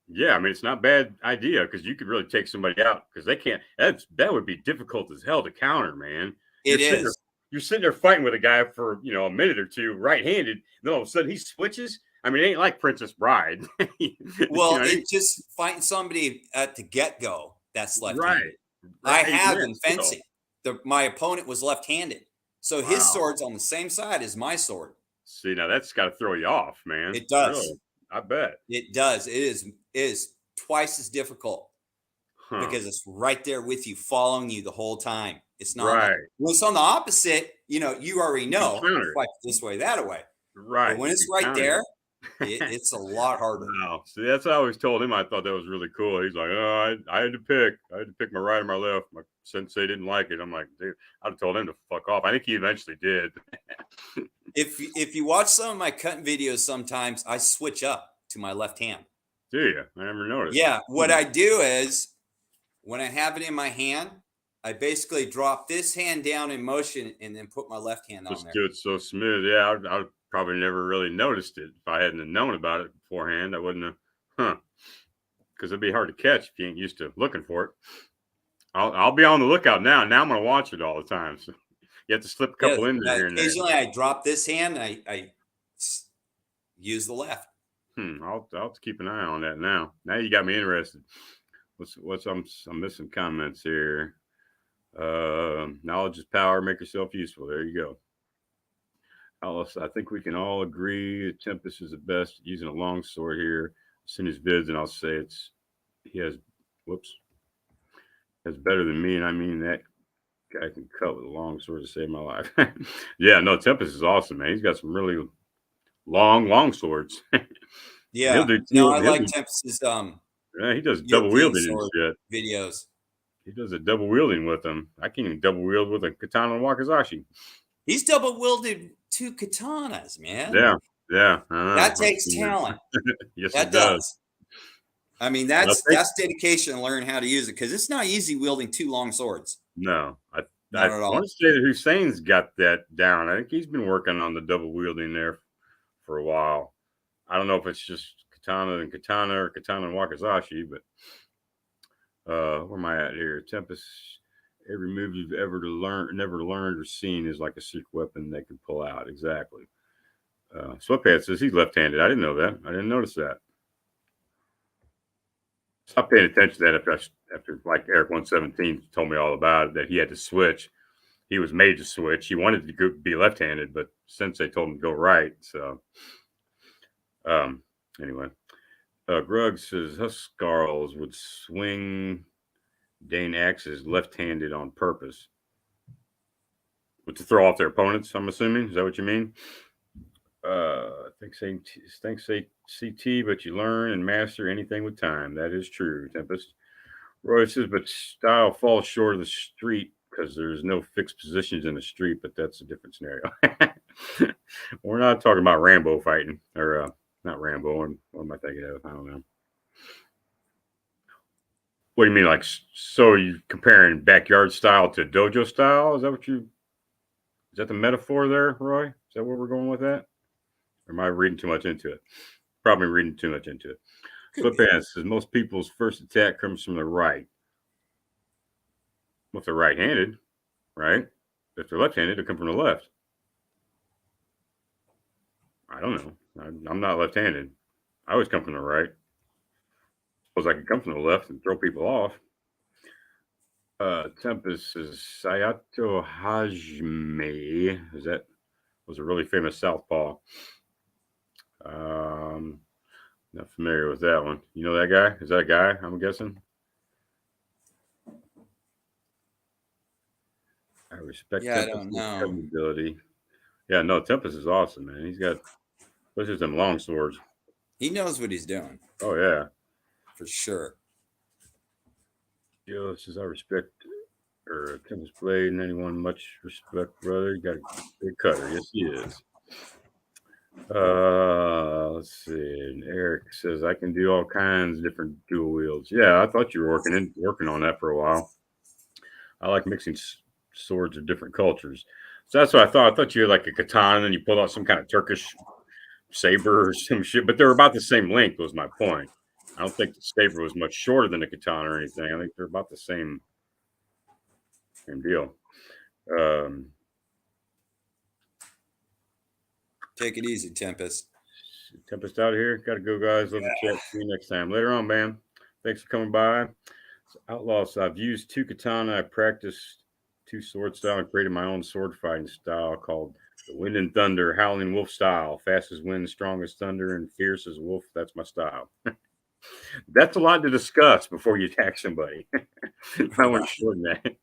Yeah, I mean, it's not a bad idea because you could really take somebody out because they can't. That would be difficult as hell to counter, man. It is. You're sitting there fighting with a guy for a minute or two, right-handed. Then all of a sudden he switches. I mean, it ain't like Princess Bride. Well, it's just fighting somebody at the get-go that's left-handed. Right. I have in fencing. My opponent was left-handed, so his sword's on the same side as my sword. See, now that's got to throw you off, man. It does. Really. I bet it does. It is twice as difficult because it's right there with you, following you the whole time. It's not right. When it's on the opposite, you already know fight this way, that way. Right. But when it's right there, it's a lot harder. Wow. See, that's what I always told him. I thought that was really cool. He's like, oh, I had to pick my right or my left. My sensei didn't like it. I'm like, dude, I'd have told him to fuck off. I think he eventually did. If you watch some of my cutting videos, sometimes I switch up to my left hand. Do you? I never noticed. Yeah. What I do is when I have it in my hand, I basically drop this hand down in motion and then put my left hand on there. Just do it so smooth. Yeah, I probably never really noticed it. If I hadn't known about it beforehand, I wouldn't have, because it'd be hard to catch if you ain't used to looking for it. I'll be on the lookout now. Now I'm going to watch it all the time. So you have to slip a couple in there. Occasionally I drop this hand and I use the left. I'll have to keep an eye on that now. Now you got me interested. I'm missing comments here. Knowledge is power. Make yourself useful. There you go. I think we can all agree Tempest is the best at using a long sword here. I've seen his vids and I'll say he has better than me, and I mean that guy can cut with a long sword to save my life. Yeah, no, Tempest is awesome, man. He's got some really long swords. Yeah, I like Tempest's yeah, he does double wielding and shit. Videos. He does a double wielding with them. I can't even double wield with a katana and wakizashi. He's double wielded 2 katanas, man. Yeah. That takes talent. Yes, that it does. I mean, that's dedication to learn how to use it because it's not easy wielding 2 long swords. No, not at all. I want to say that Hussein's got that down. I think he's been working on the double wielding there for a while. I don't know if it's just katana and katana or katana and wakizashi, but where am I at here? Tempest. Every move you've never learned or seen is like a secret weapon they can pull out. Exactly. Sweatpants says he's left-handed. I didn't know that. I didn't notice that. Stop paying attention to that after like Eric 117 told me all about it, that he had to switch. He was made to switch. He wanted to be left-handed, but Sensei told him to go right. So, anyway, Grug says Huskarls would swing Dane axes left-handed on purpose. To throw off their opponents, I'm assuming. Is that what you mean? Thanks, CT, but you learn and master anything with time. That is true, Tempest. Roy says, but style falls short of the street because there's no fixed positions in the street, but that's a different scenario. We're not talking about Rambo fighting or Not Rambo. What am I thinking of? I don't know. What do you mean, like, so you comparing backyard style to dojo style? Is that what you? Is that the metaphor there, Roy? Is that where we're going with that? Or am I reading too much into it? Probably reading too much into it. Sweatpants says most people's first attack comes from the right. Well, if they're right-handed, right? If they're left-handed, it come from the left. I don't know. I'm not left-handed. I always come from the right. Suppose I could come from the left and throw people off. Tempest is Sayato Hajime. Was a really famous southpaw. Not familiar with that one. You know that guy? Is that a guy? I'm guessing. I respect Tempest's ability. Yeah, no, Tempest is awesome, man. He's got especially some long swords. He knows what he's doing. Oh yeah, for sure. Joe says I respect Tempest Blade 91. Much respect, brother. You got a big cutter. Yes, he is. Let's see. And Eric says I can do all kinds of different dual wields. Yeah, I thought you were working on that for a while. I like mixing swords of different cultures. So that's what I thought. I thought you had like a katana, and then you pulled out some kind of Turkish saber or some shit. But they're about the same length. Was my point. I don't think the saber was much shorter than a katana or anything. I think they're about the same deal. Take it easy, Tempest. Tempest out of here. Got to go, guys. Love the chat. See you next time. Later on, man. Thanks for coming by. So, Outlaws, I've used 2 katana. I practiced 2 sword style and created my own sword fighting style called the Wind and Thunder Howling Wolf style. Fast as wind, strong as thunder, and fierce as wolf. That's my style. That's a lot to discuss before you attack somebody. I want to shorten that.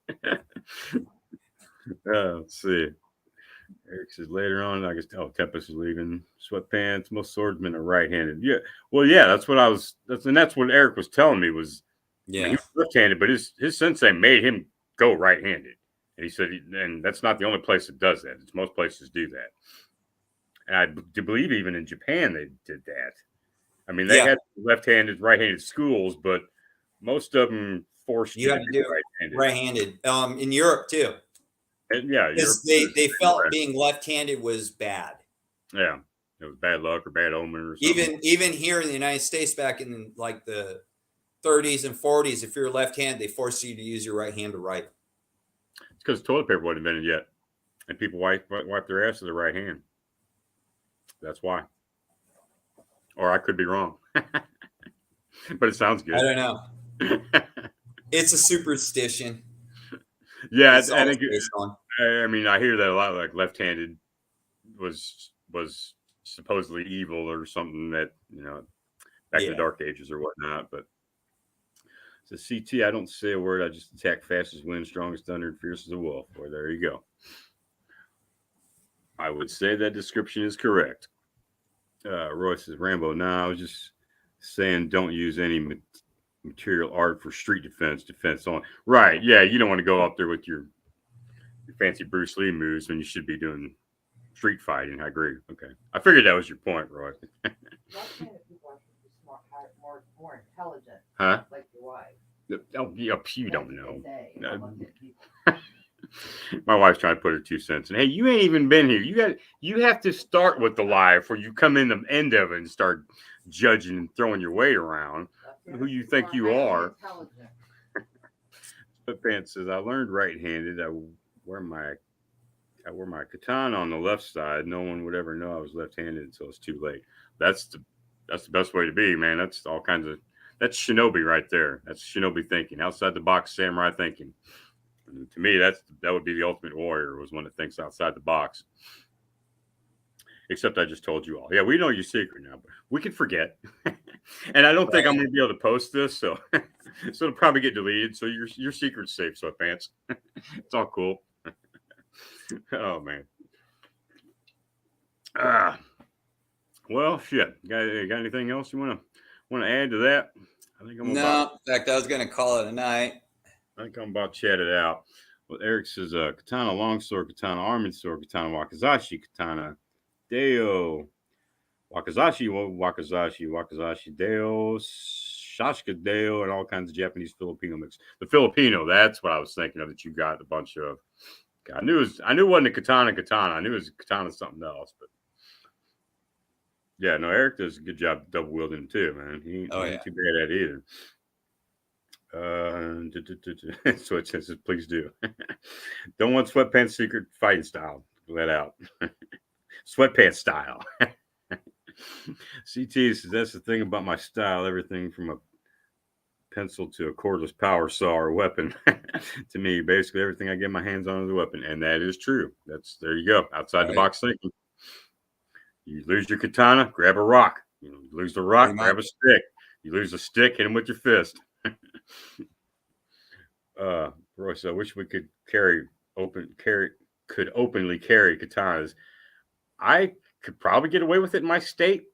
Let's see. Eric says later on, I guess, Tempest is leaving. Sweatpants. Most swordsmen are right-handed. Yeah. Well, yeah, that's what Eric was telling me was, yeah, he was left-handed, but his sensei made him go right-handed. And he said, and that's not the only place that does that. It's most places do that. And I do believe even in Japan they did that. I mean, they had left-handed, right-handed schools, but most of them forced you to do right-handed. In Europe too. And yeah, because they felt being left-handed was bad. Yeah, it was bad luck or bad omen or something. Even here in the United States, back in like the 30s and 40s, if you're left-handed, they forced you to use your right hand to write. It's because toilet paper wasn't invented yet, and people wipe their ass with their right hand. That's why. Or I could be wrong, but it sounds good. I don't know. It's a superstition. Yeah, I mean, I hear that a lot. Like left-handed was supposedly evil or something that back in the Dark Ages or whatnot. But so CT, I don't say a word. I just attack fast as wind, strong as thunder, and fierce as a wolf. Well, there you go. I would say that description is correct. Roy says Rambo. No, I was just saying don't use any material art for street defense on. Right? Yeah, you don't want to go up there with your fancy Bruce Lee moves when you should be doing street fighting. I agree. Okay, I figured that was your point, Roy. Left-handed people are more intelligent. Huh? Like your wife. Oh, you don't know. My wife's trying to put her 2 cents in. Hey, you ain't even been here. You have to start with the lie before you come in the end of it and start judging and throwing your weight around. Who you think you are? But Pants says I learned right-handed. I wear my katana on the left side. No one would ever know I was left-handed until it's too late. That's the best way to be, man. That's that's shinobi right there. That's shinobi thinking, outside the box samurai thinking. And to me, that would be the ultimate warrior, was one that thinks outside the box. Except I just told you all. Yeah, we know your secret now, but we can forget. And I don't think I'm going to be able to post this, so it'll probably get deleted. So your secret's safe, Sweatpants. It's all cool. Oh man. Well, shit. Got anything else you want to add to that? I think in fact, I was going to call it a night. I think I'm about to chat it out. Well, Eric says katana longsword, katana armored sword, katana wakizashi, katana deo, Wakazashi Deo, Shashka Deo, and all kinds of Japanese Filipino mix. The Filipino, that's what I was thinking of. That you got a bunch of. I knew it wasn't a katana. I knew it was katana something else, but yeah, no, Eric does a good job double wielding too, man. He ain't too bad at it either. So it says, please do. Don't want sweatpants secret fighting style. Let out. Sweatpants style. CT says that's the thing about my style. Everything from a pencil to a cordless power saw or weapon. To me, basically everything I get my hands on is a weapon, and that is true. There you go. Outside the box thinking. You lose your katana, grab a rock. You lose the rock, grab a stick. You lose a stick, hit him with your fist. Royce, I wish we could openly carry katanas. I could probably get away with it in my state.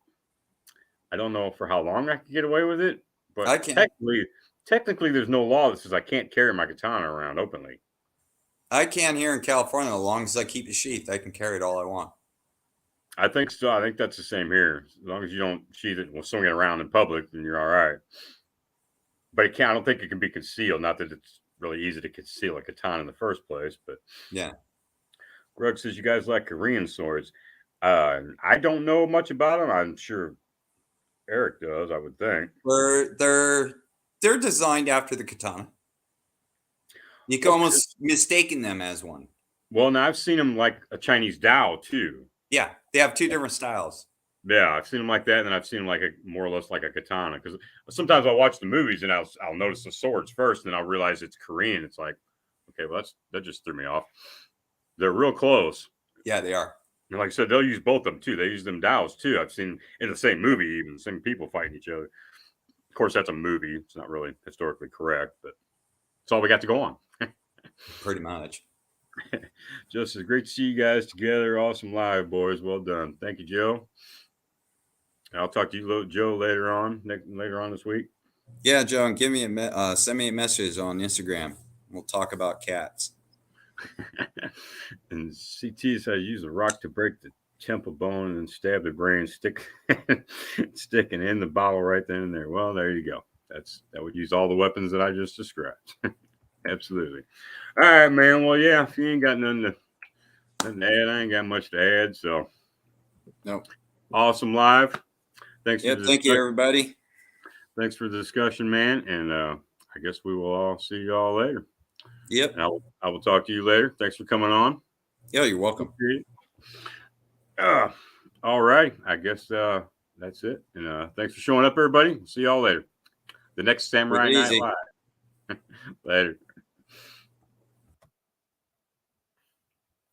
I don't know for how long I could get away with it, but I can. Technically, there's no law that says I can't carry my katana around openly. I can here in California. As long as I keep it sheathed, I can carry it all I want. I think so. I think that's the same here. As long as you don't sheath it or swing it around in public, then you're all right. But I don't think it can be concealed. Not that it's really easy to conceal a katana in the first place, but yeah. Greg says you guys like Korean swords. I don't know much about them. I'm sure Eric does. I would think they're designed after the katana. You can almost mistaken them as one. Well, now I've seen them like a Chinese Dao too. Yeah, they have two different styles. Yeah, I've seen them like that, and then I've seen them like more or less like a katana. Because sometimes I'll watch the movies and I'll notice the swords first, and I'll realize it's Korean. It's like, okay, well that just threw me off. They're real close. Yeah, they are. And like I said, they'll use both of them too. They use them Daos too. I've seen in the same movie, even the same people fighting each other. Of course, that's a movie. It's not really historically correct, but it's all we got to go on. Pretty much. Just as great to see you guys together. Awesome live, boys. Well done. Thank you, Joe. I'll talk to you, Joe, later on this week. Yeah, Joe, and send me a message on Instagram. We'll talk about cats. And CT says use a rock to break the temple bone and stab the brain, sticking in the bottle right then and there. Well, there you go. That would use all the weapons that I just described. Absolutely. All right, man. Well, yeah, if you ain't got nothing to add, I ain't got much to add. So, nope. Awesome live. Thanks. Yeah, thank you, everybody. Thanks for the discussion, man. And I guess we will all see you all later. Yep. And I will talk to you later. Thanks for coming on. Yeah, you're welcome. All right. I guess that's it. And thanks for showing up, everybody. See y'all later. The next Samurai Night Live. Later.